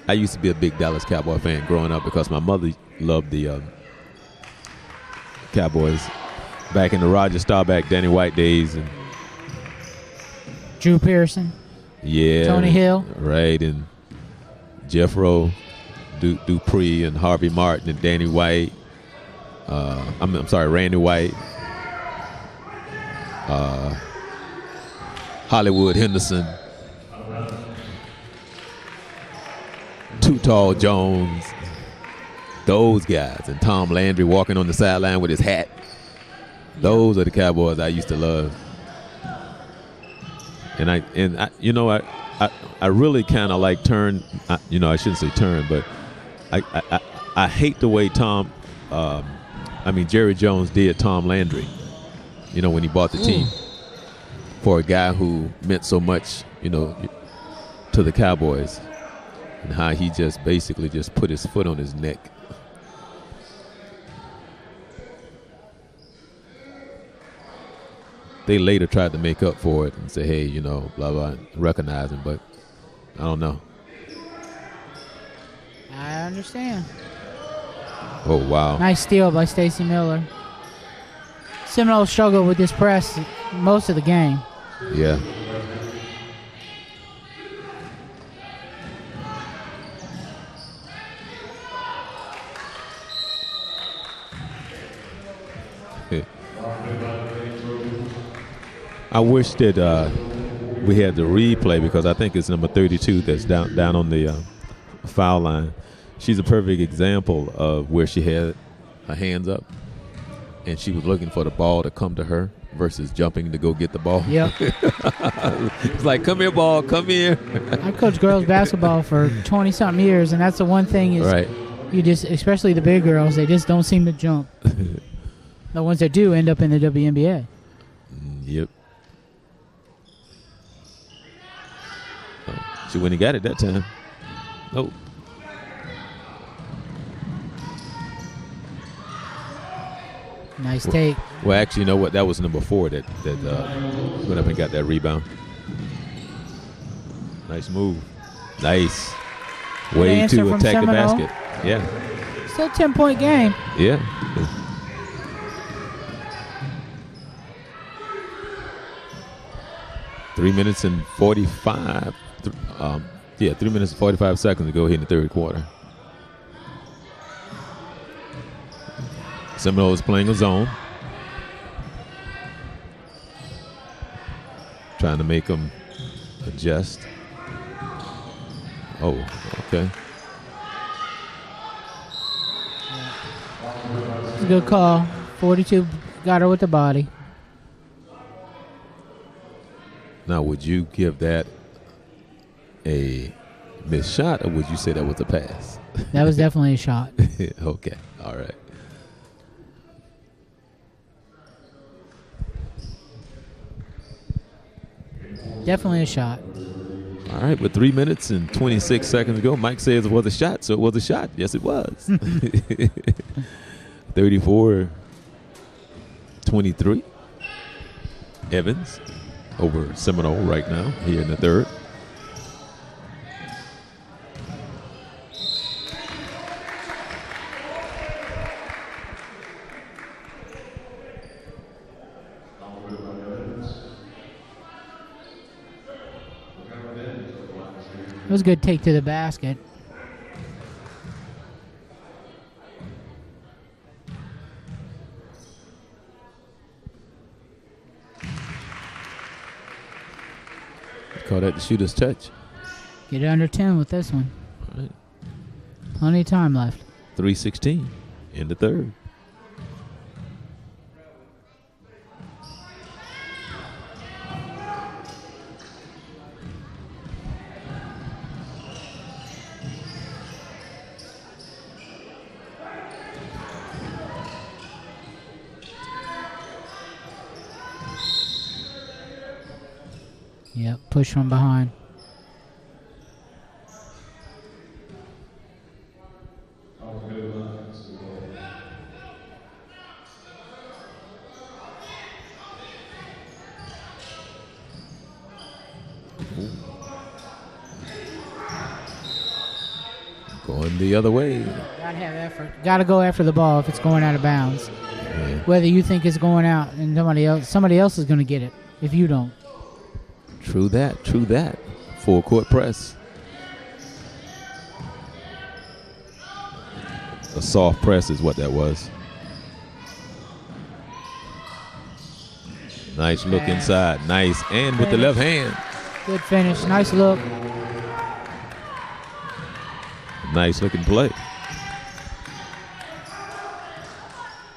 Speaker 1: I used to be a big Dallas Cowboy fan growing up because my mother loved the Cowboys back in the Roger Staubach, Danny White days. And
Speaker 2: Drew Pearson.
Speaker 1: yeah.
Speaker 2: Tony Hill.
Speaker 1: Right, and Jeff Rowe, Dupree, and Harvey Martin, and Danny White. I'm sorry, Randy White. Hollywood Henderson. Too Tall Jones. Those guys. And Tom Landry walking on the sideline with his hat. Those are the Cowboys I used to love. And I you know, I really kind of like turn, you know, I shouldn't say turn, but I hate the way Jerry Jones did Tom Landry, you know, when he bought the team for a guy who meant so much, you know, to the Cowboys, and how he just basically just put his foot on his neck. They later tried to make up for it and say, hey, you know, blah, blah, and recognize him, but I don't know.
Speaker 2: I understand.
Speaker 1: Oh, wow.
Speaker 2: Nice steal by Stacy Miller. Seminole struggled with this press most of the game.
Speaker 1: Yeah. I wish that we had the replay, because I think it's number 32 that's down on the foul line. She's a perfect example of where she had her hands up and she was looking for the ball to come to her versus jumping to go get the ball.
Speaker 2: Yep.
Speaker 1: It's like, come here, ball, come here.
Speaker 2: I coached girls basketball for 20-something years, and that's the one thing is
Speaker 1: right.
Speaker 2: You just, especially the big girls, they just don't seem to jump. The ones that do end up in the WNBA.
Speaker 1: Yep. She went and got it that time. Nope.
Speaker 2: Nice take.
Speaker 1: Well, actually, you know what? That was number 4 that went up and got that rebound. Nice move. Nice. Way to attack the basket. Yeah.
Speaker 2: Still a 10-point game.
Speaker 1: Yeah. 3 minutes and 45. 3 minutes and 45 seconds to go here in the third quarter. Seminole is playing a zone. Trying to make them adjust. Oh, okay.
Speaker 2: It's a good call. 42 got her with the body.
Speaker 1: Now, would you give that a missed shot, or would you say that was a pass?
Speaker 2: That was definitely a shot.
Speaker 1: Okay, all right.
Speaker 2: Definitely a shot.
Speaker 1: All right, with 3 minutes and 26 seconds to go, Mike says it was a shot, so it was a shot. Yes, it was. 34-23. Evans over Seminole right now here in the third.
Speaker 2: It was a good take to the basket.
Speaker 1: Call that the shooter's touch.
Speaker 2: Get it under 10 with this one.
Speaker 1: All right.
Speaker 2: Plenty of time left.
Speaker 1: 3:16 in the third.
Speaker 2: Yep, push from behind.
Speaker 1: Going the other way.
Speaker 2: Gotta have effort. Gotta go after the ball if it's going out of bounds.
Speaker 1: Yeah.
Speaker 2: Whether you think it's going out and somebody else is going to get it if you don't.
Speaker 1: True that. True that. Full court press. A soft press is what that was. Nice look inside. Nice. And with the left hand.
Speaker 2: Good finish. Nice look.
Speaker 1: Nice looking play.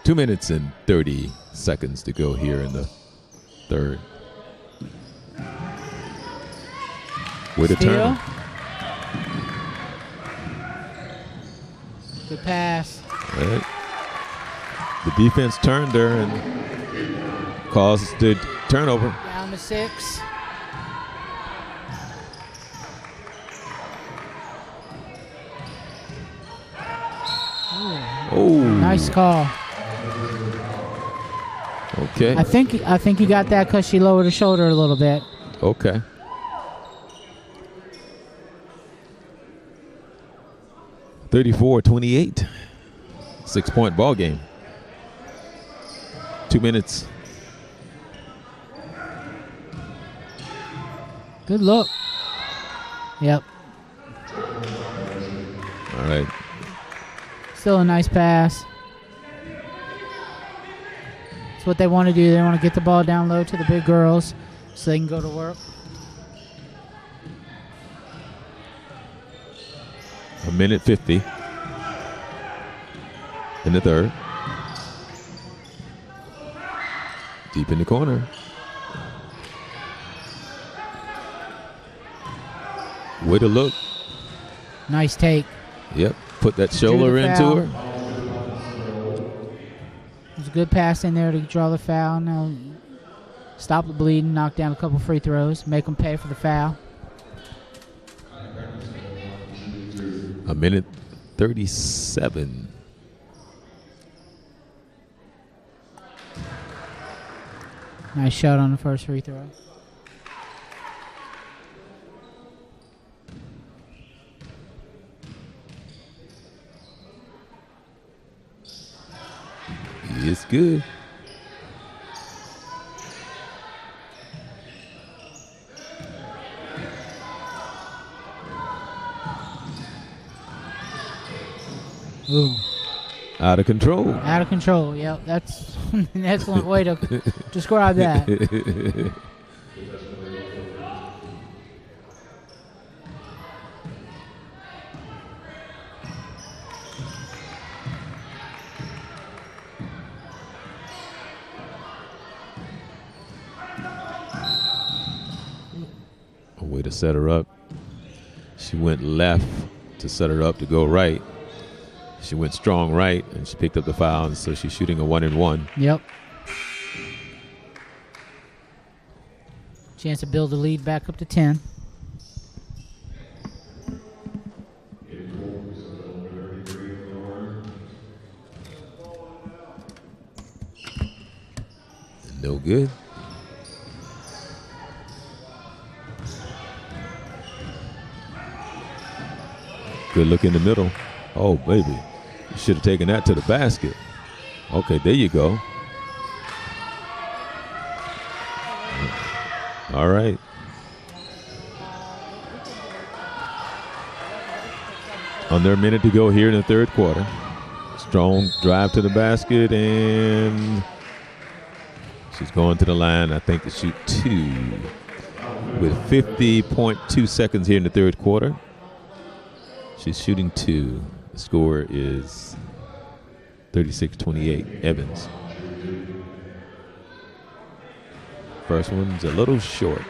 Speaker 1: 2 minutes and 30 seconds to go here in the third. Way to turn.
Speaker 2: Good pass.
Speaker 1: Right. The defense turned her and caused the turnover.
Speaker 2: Down to 6.
Speaker 1: Oh,
Speaker 2: nice call.
Speaker 1: Okay.
Speaker 2: I think you got that because she lowered her shoulder a little bit.
Speaker 1: Okay. (34-28). 6-point ball game. 2 minutes.
Speaker 2: Good look. Yep.
Speaker 1: All right.
Speaker 2: Still a nice pass. It's what they want to do. They want to get the ball down low to the big girls so they can go to work.
Speaker 1: A minute 50 in the third. Deep in the corner. Way to look.
Speaker 2: Nice take.
Speaker 1: Yep. Put that shoulder into her.
Speaker 2: There's a good pass in there to draw the foul. Now stop the bleeding, knock down a couple free throws, make them pay for the foul.
Speaker 1: A minute 37.
Speaker 2: Nice shot on the first free throw.
Speaker 1: It's good.
Speaker 2: Ooh.
Speaker 1: Out of control.
Speaker 2: Out of control. Yep, that's an excellent way to describe that.
Speaker 1: A way to set her up. She went left to set her up to go right. She went strong right, and she picked up the foul, and so she's shooting a 1-and-1.
Speaker 2: Yep. Chance to build the lead back up to 10.
Speaker 1: No good. Good look in the middle. Oh, baby. You should have taken that to the basket. Okay, there you go. All right. Under a minute to go here in the third quarter. Strong drive to the basket, and she's going to the line, I think, to shoot 2 with 50.2 seconds here in the third quarter. She's shooting 2. The score is 36-28, Evans. First one's a little short.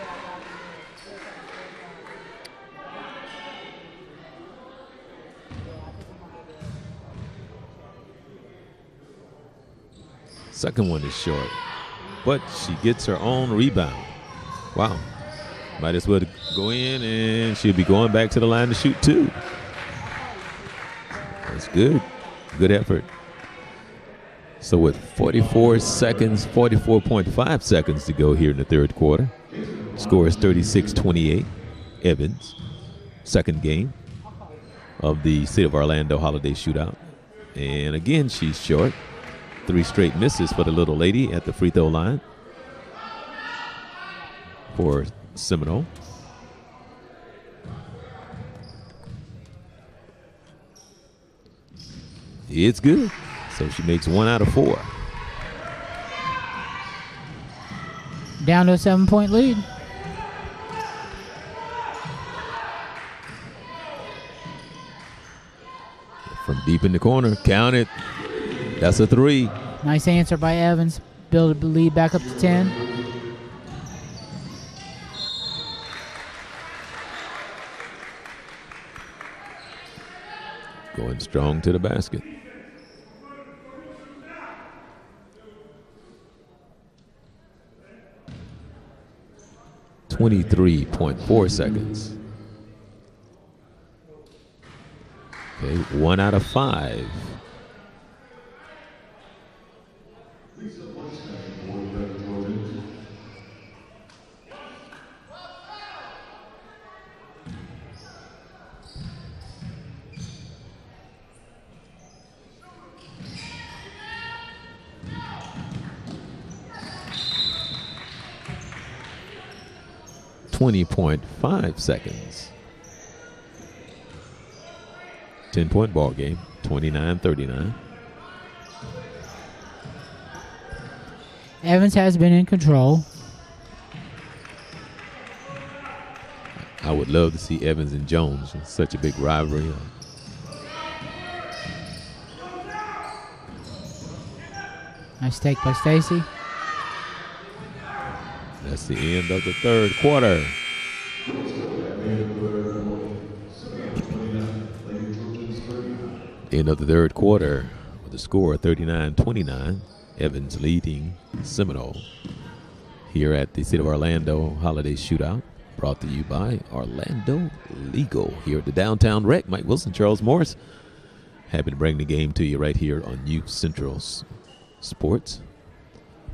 Speaker 1: Second one is short, but she gets her own rebound. Wow. Might as well go in, and she'll be going back to the line to shoot 2. That's good. Good effort. So with 44 seconds, 44.5 seconds to go here in the third quarter. Score is 36-28. Evans, second game of the City of Orlando Holiday Shootout. And again, she's short. 3 straight misses for the little lady at the free throw line for Seminole. It's good. So she makes 1 out of 4.
Speaker 2: Down to a 7-point lead.
Speaker 1: From deep in the corner, count it. That's a 3.
Speaker 2: Nice answer by Evans. Build the lead back up to 10.
Speaker 1: Going strong to the basket. .4 seconds. Okay, 1 out of 5. .5 seconds. 10-point ball game, 29-39.
Speaker 2: Evans has been in control.
Speaker 1: I would love to see Evans and Jones. It's such a big rivalry.
Speaker 2: Nice take by Stacy.
Speaker 1: That's the end of the third quarter. End of the third quarter with a score of 39-29. Evans leading Seminole here at the City of Orlando Holiday Shootout. Brought to you by Orlando Legal here at the Downtown Rec. Mike Wilson, Charles Morse. Happy to bring the game to you right here on Youth Central Sports.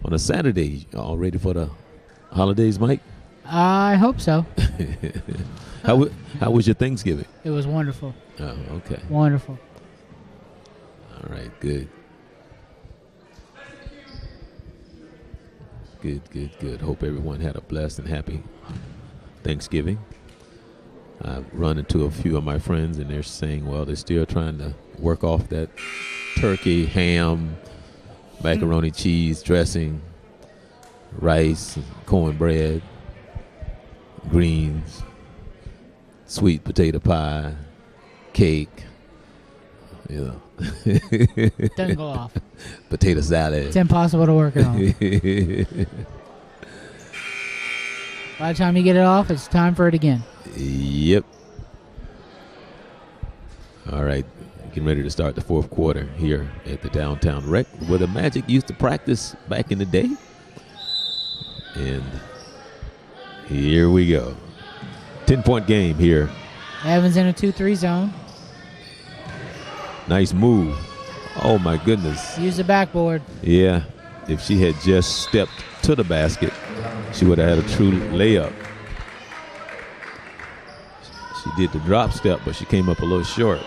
Speaker 1: On a Saturday, all ready for the holidays, Mike?
Speaker 2: I hope so.
Speaker 1: How was your Thanksgiving?
Speaker 2: It was wonderful.
Speaker 1: Oh, okay.
Speaker 2: Wonderful.
Speaker 1: All right, good. Good. Hope everyone had a blessed and happy Thanksgiving. I've run into a few of my friends, and they're saying, well, they're still trying to work off that turkey, ham, macaroni, cheese, dressing, rice, cornbread, greens, sweet potato pie, cake,
Speaker 2: Doesn't go off.
Speaker 1: Potato salad.
Speaker 2: It's impossible to work it off. By the time you get it off, it's time for it again.
Speaker 1: Yep. All right. Getting ready to start the fourth quarter here at the Downtown Rec, where the Magic used to practice back in the day. And here we go. 10-point game here.
Speaker 2: Evans in a 2-3 zone.
Speaker 1: Nice move. Oh, my goodness.
Speaker 2: Use the backboard.
Speaker 1: Yeah. If she had just stepped to the basket, she would have had a true layup. She did the drop step, but she came up a little short.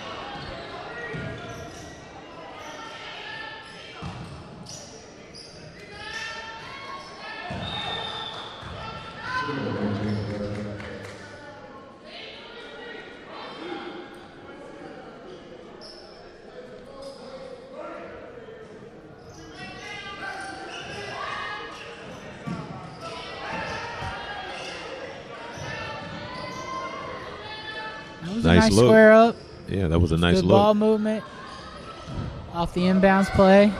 Speaker 2: Nice square up.
Speaker 1: Yeah, that was a nice
Speaker 2: Good
Speaker 1: look.
Speaker 2: ball movement off the inbounds play.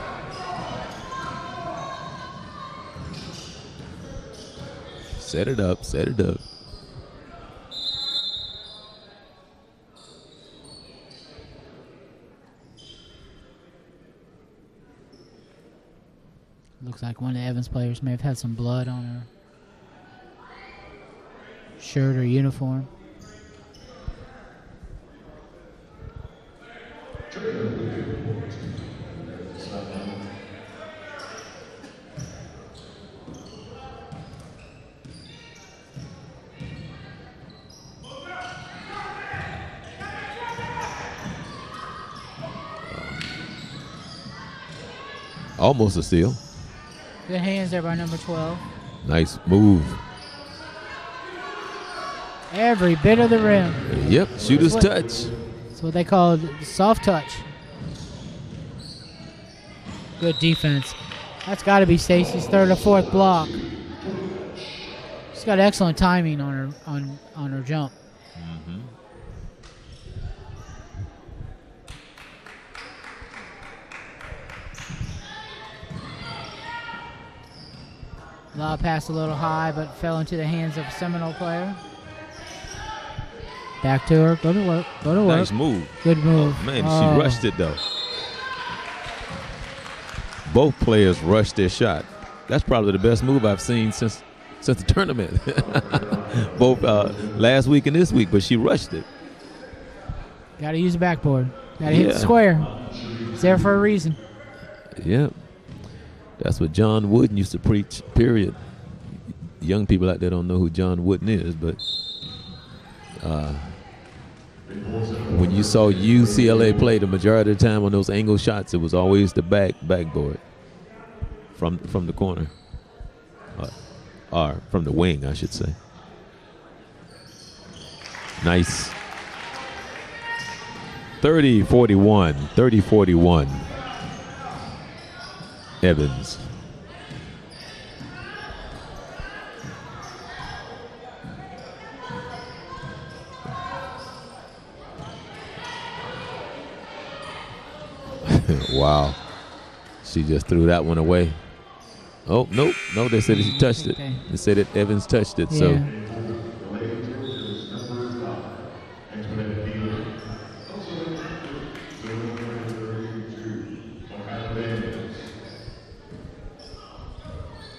Speaker 1: Set it up.
Speaker 2: Looks like one of the Evans players may have had some blood on her. shirt or uniform.
Speaker 1: Almost a steal.
Speaker 2: Good hands there by number 12.
Speaker 1: Nice move.
Speaker 2: Every bit of the rim.
Speaker 1: Yep, shooter's touch.
Speaker 2: That's what they call soft touch. Good defense. That's got to be Stacy's third or fourth block. She's got excellent timing on her jump.
Speaker 1: Mm-hmm.
Speaker 2: Lob passed a little high, but fell into the hands of a Seminole player. Back to her. Go to work. Go to work.
Speaker 1: Nice move.
Speaker 2: Good move.
Speaker 1: Oh, man, she rushed it, though. Both players rushed their shot. That's probably the best move I've seen since the tournament. Both last week and this week, but she rushed it.
Speaker 2: Got to use the backboard. Got to hit the square. It's there for a reason.
Speaker 1: Yep. That's what John Wooden used to preach, period. Young people out there don't know who John Wooden is, but when you saw UCLA play the majority of the time on those angle shots, it was always the backboard from the corner. Or from the wing, I should say. Nice. 30-41, 30-41. Evans. Wow. She just threw that one away. Oh, nope. No, they said she touched it. They said that Evans touched it, so.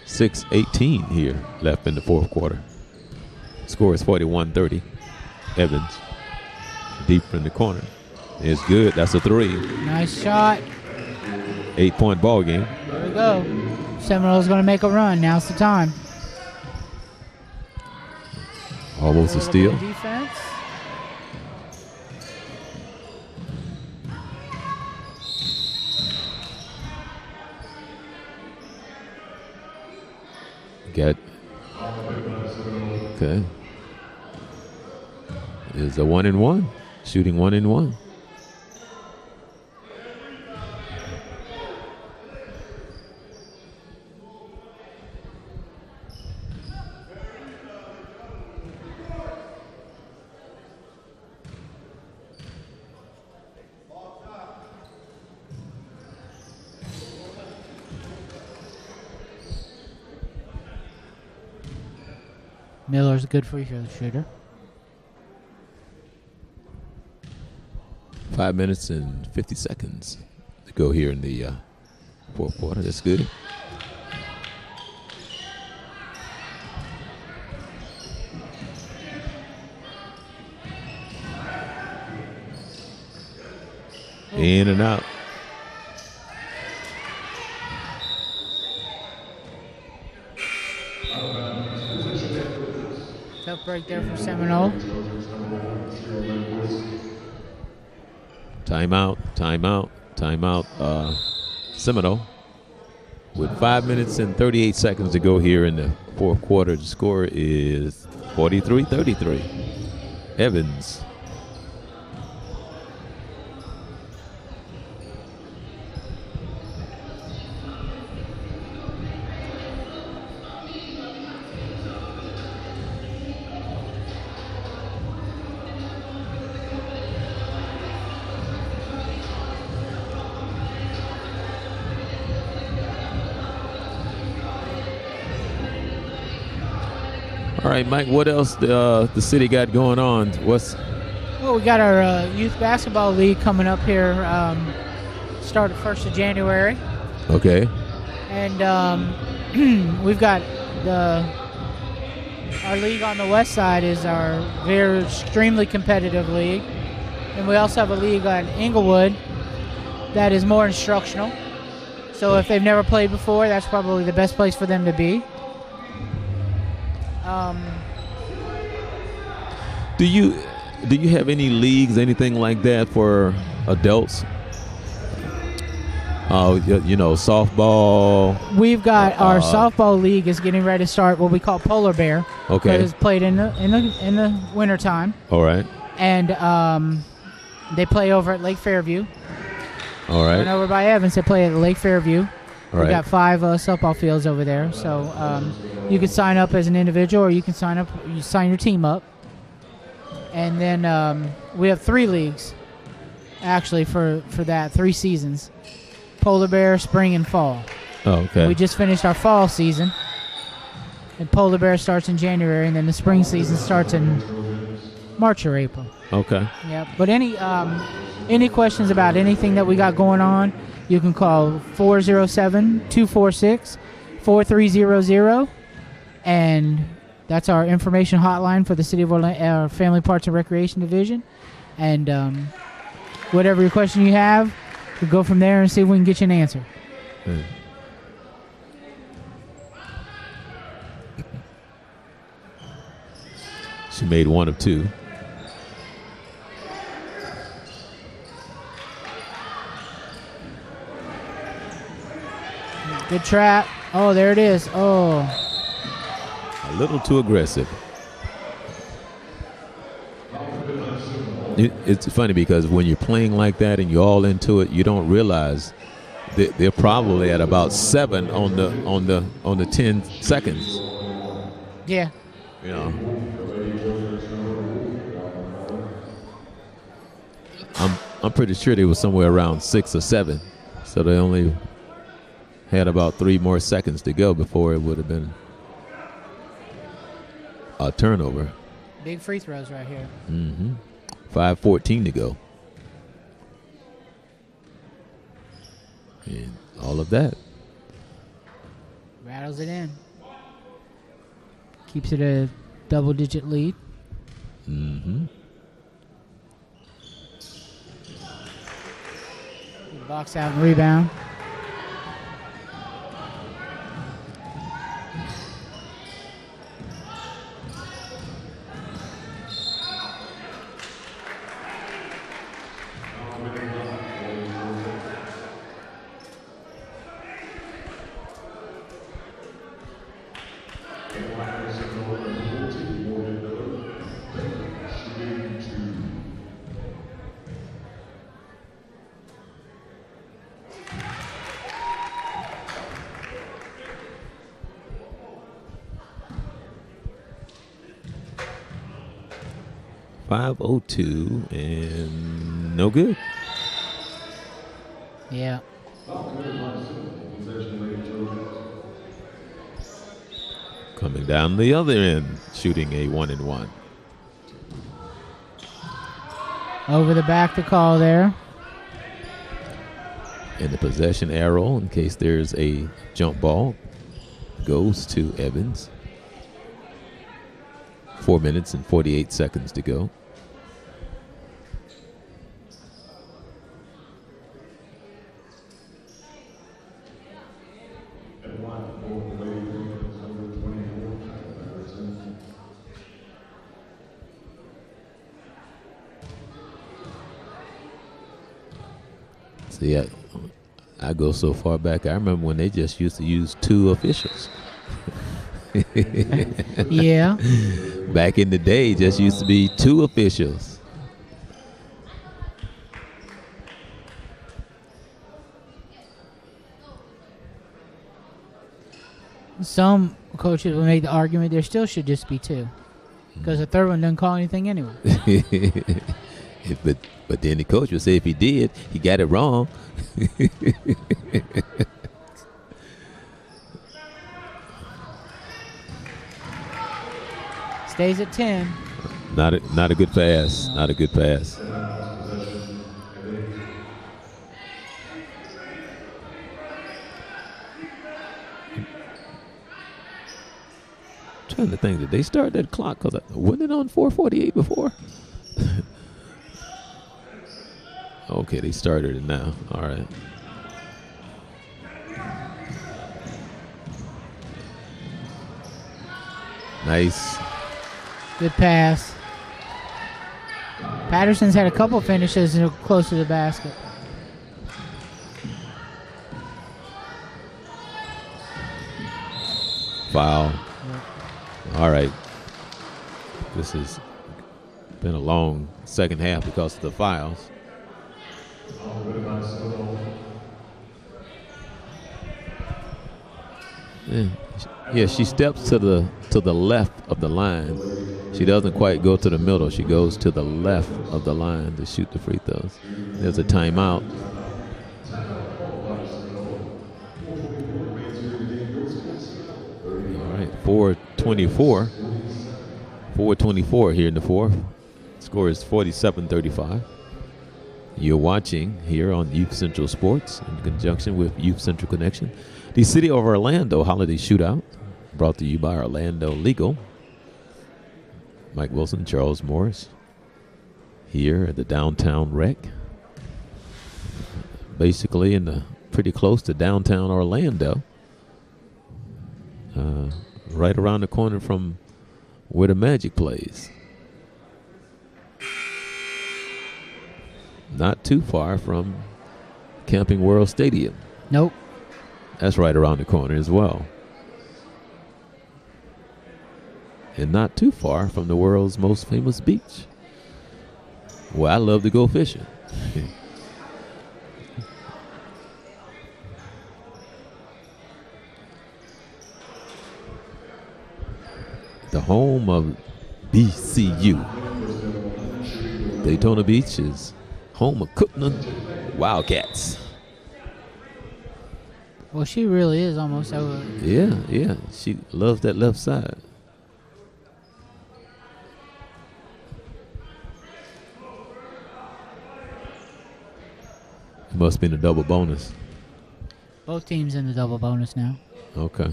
Speaker 1: .6:18 here left in the fourth quarter. Score is 41-30. Evans deep in the corner. It's good. That's a three.
Speaker 2: Nice shot.
Speaker 1: 8-point ball game.
Speaker 2: There we go. Seminole's going to make a run. Now's the time.
Speaker 1: Almost a steal.
Speaker 2: Defense.
Speaker 1: Okay. Is a 1-and-1. Shooting 1-and-1.
Speaker 2: Miller's a good free throw shooter.
Speaker 1: 5 minutes and 50 seconds to go here in the fourth quarter. That's good. In and out.
Speaker 2: Tough break there for Seminole.
Speaker 1: Timeout. Seminole with 5 minutes and 38 seconds to go here in the fourth quarter. The score is 43-33. Evans. All right, Mike, what else the city got going on?
Speaker 2: Well, we got our youth basketball league coming up here, started 1st of January.
Speaker 1: Okay.
Speaker 2: And we've got the Our league on the west side is our very extremely competitive league. And we also have a league on Inglewood that is more instructional. So if they've never played before, that's probably the best place for them to be.
Speaker 1: Do you have any leagues, anything like that for adults? Softball.
Speaker 2: We've got our softball league is getting ready to start what we call Polar Bear.
Speaker 1: Okay.
Speaker 2: It's played in the wintertime.
Speaker 1: All right.
Speaker 2: And they play over at Lake Fairview.
Speaker 1: All right.
Speaker 2: And over by Evans, they play at Lake Fairview.
Speaker 1: All
Speaker 2: We
Speaker 1: right.
Speaker 2: got 5 softball fields over there. So you can sign up as an individual, or you can sign your team up. And then we have 3 leagues, actually, for that, 3 seasons. Polar Bear, spring, and fall.
Speaker 1: Oh, okay.
Speaker 2: We just finished our fall season. And Polar Bear starts in January, and then the spring season starts in March or April.
Speaker 1: Okay.
Speaker 2: Yeah. But any questions about anything that we got going on, you can call 407-246-4300, and that's our information hotline for the City of Orlando, our Family Parks and Recreation Division. And whatever your question you have, we'll go from there and see if we can get you an answer.
Speaker 1: She made 1 of 2.
Speaker 2: Good trap. Oh, there it is. Oh.
Speaker 1: A little too aggressive. It's funny because when you're playing like that and you're all into it, you don't realize that they're probably at about 7 on the 10 seconds.
Speaker 2: Yeah.
Speaker 1: You know. I'm pretty sure they were somewhere around 6 or 7, so they only had about 3 more seconds to go before it would have been a turnover.
Speaker 2: Big free throws right here.
Speaker 1: 5:14 to go. And all of that.
Speaker 2: Rattles it in. Keeps it a double-digit lead. Box out and rebound.
Speaker 1: .502 and no good.
Speaker 2: Yeah.
Speaker 1: Coming down the other end, shooting a 1-and-1.
Speaker 2: Over the back to call there.
Speaker 1: And the possession arrow, in case there's a jump ball, goes to Evans. 4 minutes and 48 seconds to go. See, I go so far back. I remember when they just used to use 2 officials.
Speaker 2: Yeah.
Speaker 1: Back in the day, just used to be 2 officials.
Speaker 2: Some coaches will make the argument there still should just be 2, because the third one doesn't call anything anyway.
Speaker 1: But then the coach will say if he did, he got it wrong.
Speaker 2: Stays at 10.
Speaker 1: Not a good pass. Not a good pass. trying to think, did they start that clock? Because wasn't it on 4:48 before? Okay, they started it now. All right. Nice.
Speaker 2: Good pass. Patterson's had a couple finishes close to the basket.
Speaker 1: Foul. All right. This has been a long second half because of the fouls. Yeah, she steps to the left of the line. She doesn't quite go to the middle. She goes to the left of the line to shoot the free throws. There's a timeout. All right, 4:24. 4:24 here in the fourth. Score is 47-35. You're watching here on Youth Central Sports in conjunction with Youth Central Connection. The City of Orlando Holiday Shootout, brought to you by Orlando Legal. Mike Wilson, Charles Morris, here at the downtown rec. Basically pretty close to downtown Orlando. Right around the corner from where the Magic plays. Not too far from Camping World Stadium.
Speaker 2: Nope.
Speaker 1: That's right around the corner as well. And not too far from the world's most famous beach, where I love to go fishing. The home of BCU. Daytona Beach is home of Cookman Wildcats.
Speaker 2: Well, she really is almost over.
Speaker 1: Yeah. She loves that left side. It must be in a double bonus.
Speaker 2: Both teams in the double bonus now.
Speaker 1: Okay.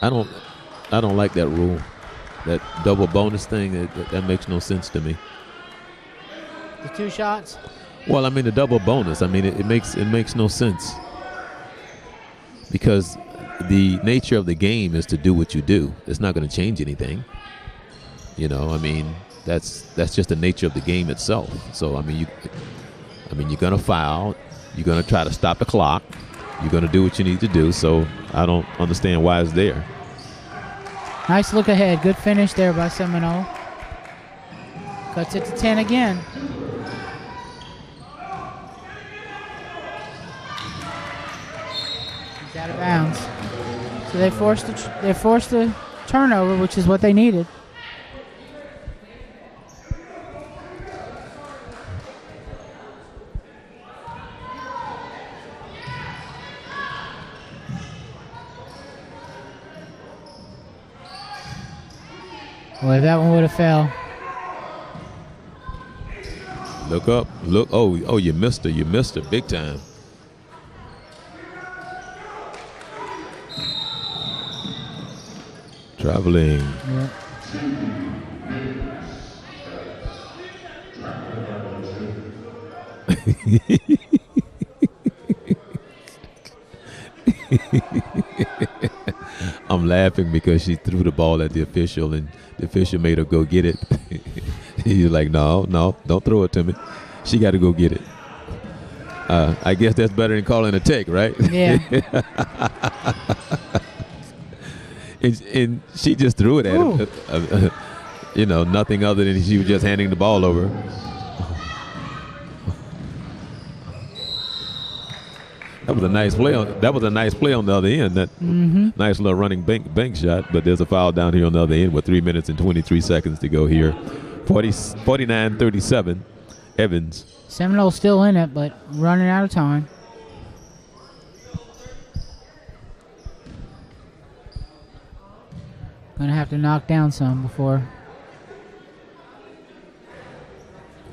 Speaker 1: I don't like that rule. That double bonus thing, that makes no sense to me.
Speaker 2: The two shots?
Speaker 1: Well, I mean the double bonus. I mean it makes no sense. Because the nature of the game is to do what you do. It's not going to change anything. You know, I mean, that's just the nature of the game itself. So I mean you're going to foul, you're going to try to stop the clock, you're going to do what you need to do. So I don't understand why it's there.
Speaker 2: Nice look ahead. Good finish there by Seminole. Cuts it to 10 again. He's out of bounds. So they forced the turnover, which is what they needed. Boy, that one would have fell.
Speaker 1: Look up. Look. Oh, you missed her. You missed her big time. Traveling.
Speaker 2: Yeah.
Speaker 1: I'm laughing because she threw the ball at the official and the official made her go get it. He's like, no, don't throw it to me. She got to go get it. I guess that's better than calling a take, right?
Speaker 2: Yeah.
Speaker 1: and she just threw it at him. Nothing other than she was just handing the ball over. That was a nice play. That was a nice play on the other end. That nice little running bank shot. But there's a foul down here on the other end with 3 minutes and 23 seconds to go here. 49-37, Evans.
Speaker 2: Seminole still in it, but running out of time. Gonna have to knock down some before.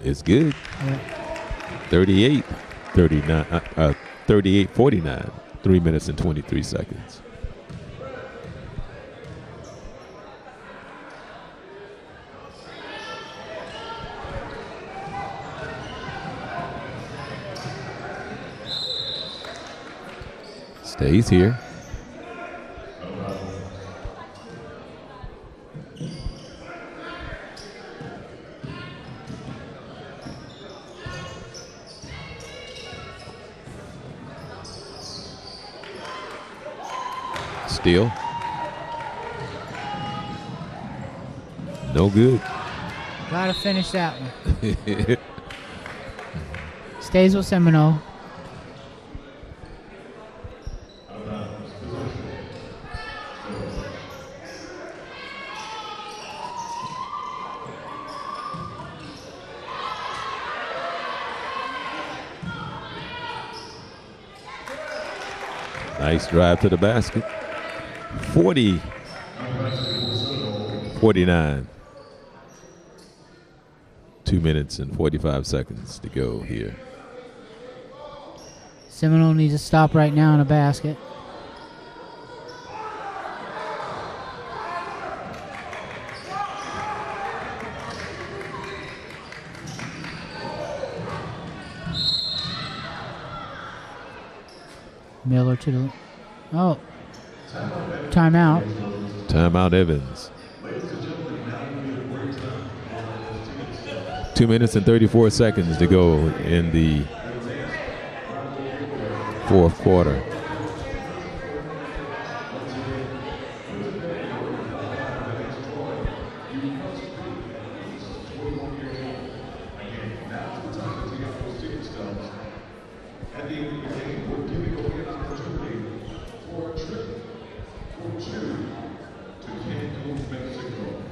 Speaker 1: It's good.
Speaker 2: Yeah.
Speaker 1: 38-49. 3 minutes and 23 seconds. Stays here. Steal. No good.
Speaker 2: Gotta finish that one. Stays with Seminole.
Speaker 1: Nice drive to the basket. 49. 2 minutes and 45 seconds to go here.
Speaker 2: Seminole needs to stop right now in a basket. Miller to the... Oh. Timeout.
Speaker 1: Timeout Evans. 2 minutes and 34 seconds to go in the fourth quarter.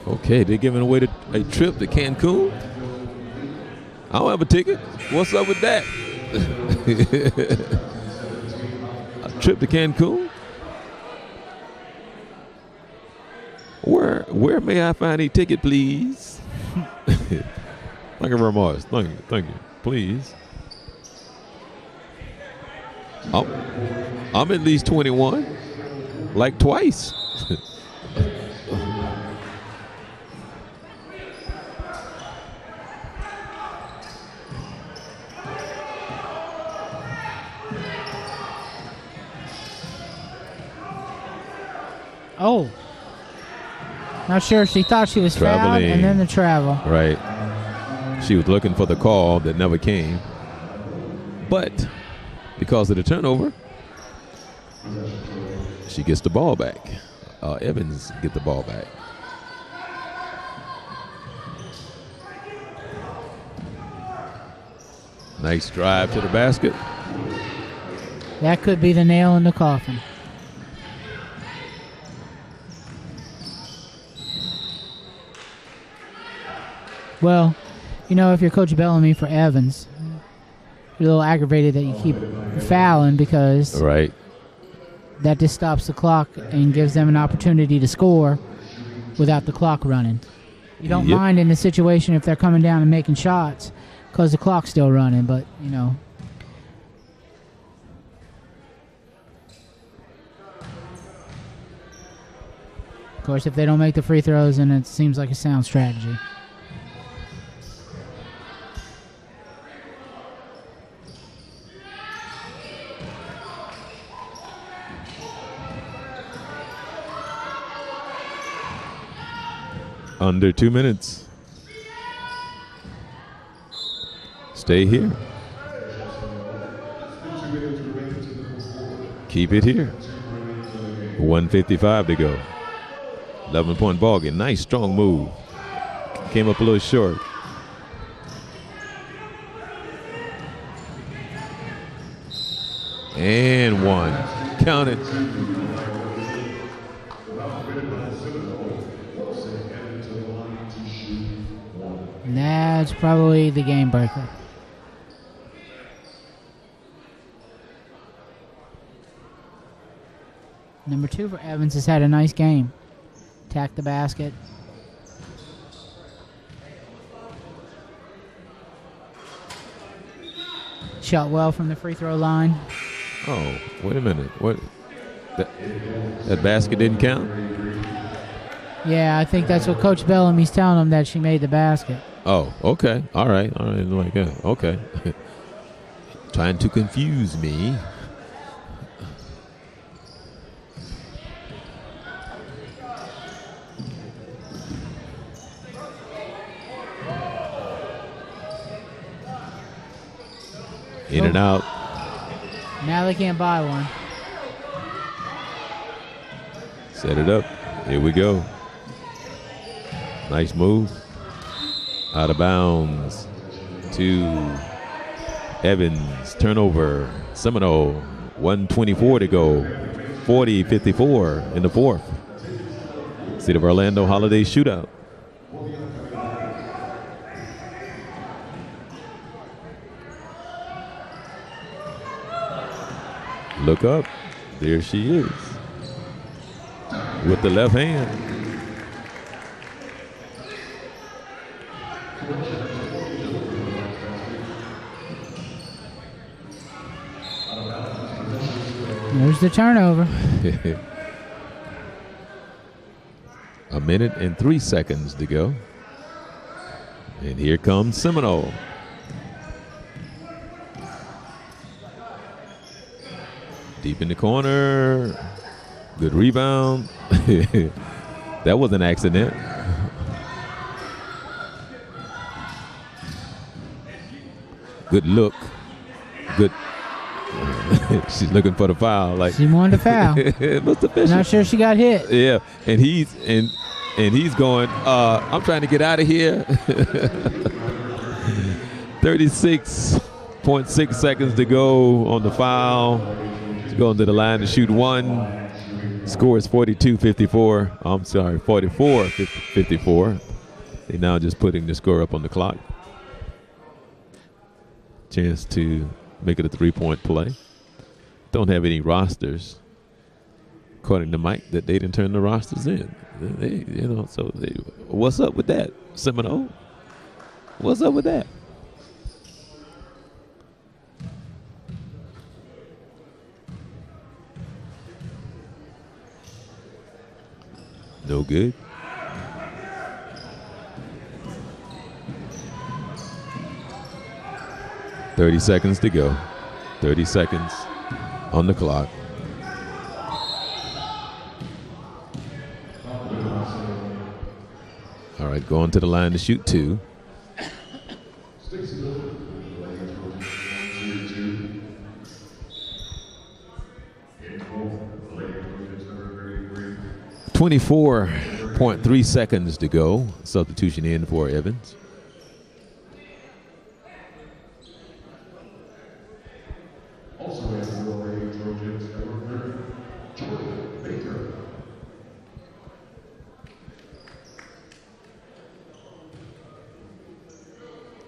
Speaker 1: Okay, they're giving away a trip to Cancun. I don't have a ticket. What's up with that? A trip to Cancun? Where may I find a ticket, please? Thank you very much. Thank you. Please. I'm at least 21. Like twice.
Speaker 2: Oh. Not sure. She thought she was fouled, and then the travel.
Speaker 1: Right. She was looking for the call that never came. But because of the turnover, she gets the ball back. Evans get the ball back. Nice drive to the basket.
Speaker 2: That could be the nail in the coffin. Well, you know, if you're Coach Bellamy for Evans, you're a little aggravated that you keep fouling because
Speaker 1: right.
Speaker 2: That just stops the clock and gives them an opportunity to score without the clock running. You don't mind in the situation if they're coming down and making shots because the clock's still running, but, you know. Of course, if they don't make the free throws, then it seems like a sound strategy.
Speaker 1: Under 2 minutes. Stay here. Keep it here. 1:55 to go. 11-point ball game. Nice strong move. Came up a little short. And one. Count it.
Speaker 2: And that's probably the game breaker. Number 2 for Evans has had a nice game. Attacked the basket. Shot well from the free throw line.
Speaker 1: Oh, wait a minute. What? That basket didn't count?
Speaker 2: Yeah, I think that's what Coach Bellamy's telling them, that she made the basket.
Speaker 1: Oh, okay. All right. Like that. Okay. Trying to confuse me. In and out.
Speaker 2: Now they can't buy one.
Speaker 1: Set it up. Here we go. Nice move. Out of bounds to Evans. Turnover. Seminole. 1:24 to go. 40-54 in the fourth. City of Orlando Holiday Shootout. Look up. There she is. With the left hand.
Speaker 2: There's the turnover.
Speaker 1: A minute and 3 seconds to go. And here comes Seminole. Deep in the corner. Good rebound. That was an accident. Good look. Good. She's looking for the foul. Like
Speaker 2: she wanted to foul.
Speaker 1: Mr. Fisher.
Speaker 2: Not sure she got hit.
Speaker 1: Yeah, and he's going. I'm trying to get out of here. 36.6 seconds to go on the foul. She's going to the line to shoot one. Score is 42-54. I'm sorry, 44-54. They now just putting the score up on the clock. Chance to make it a 3-point play. Don't have any rosters, according to Mike, that they didn't turn the rosters in. What's up with that, Seminole? What's up with that? No good. $30 seconds to go. 30 seconds on the clock. All right, going to the line to shoot two. .3 seconds to go. Substitution in for Evans.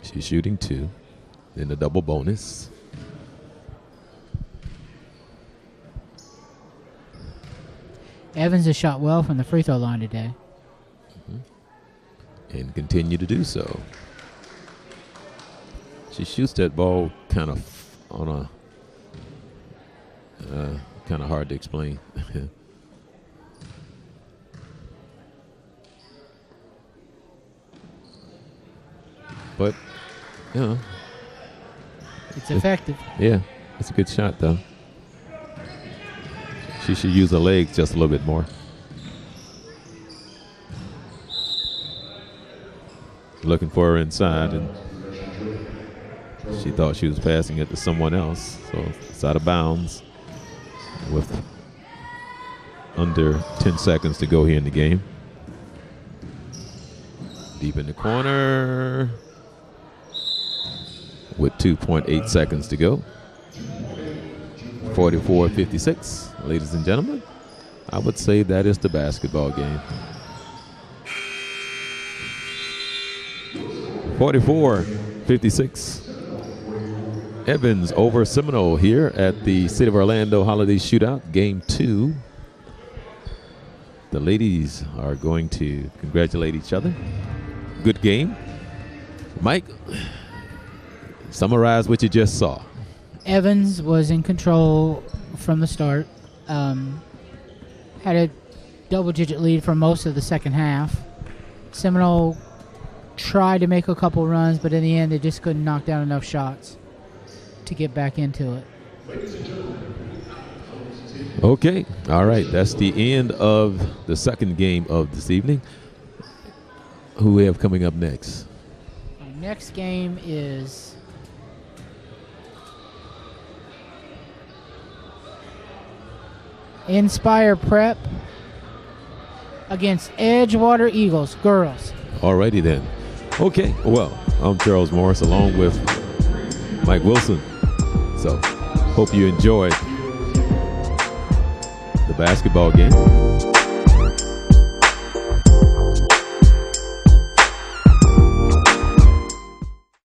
Speaker 1: She's shooting two. Then the double bonus.
Speaker 2: Evans has shot well from the free throw line today.
Speaker 1: And continue to do so. She shoots that ball kind of on a kind of hard to explain. But, you know.
Speaker 2: It's effective.
Speaker 1: Yeah, it's a good shot, though. She should use her legs just a little bit more. Looking for her inside, and she thought she was passing it to someone else, so it's out of bounds with under 10 seconds to go here in the game. Deep in the corner with 2.8 seconds to go. 44-56, ladies and gentlemen. I would say that is the basketball game. 44-56. Evans over Seminole here at the City of Orlando Holiday Shootout, Game 2. The ladies are going to congratulate each other. Good game. Mike, summarize what you just saw.
Speaker 2: Evans was in control from the start. Had a double-digit lead for most of the second half. Seminole tried to make a couple runs, but in the end, they just couldn't knock down enough shots to get back into it.
Speaker 1: Okay, all right. That's the end of the second game of this evening. Who we have coming up next?
Speaker 2: Our next game is Inspire Prep against Edgewater Eagles, girls.
Speaker 1: Alrighty then. Okay, well, I'm Charles Morris along with Mike Wilson. So, hope you enjoyed the basketball game.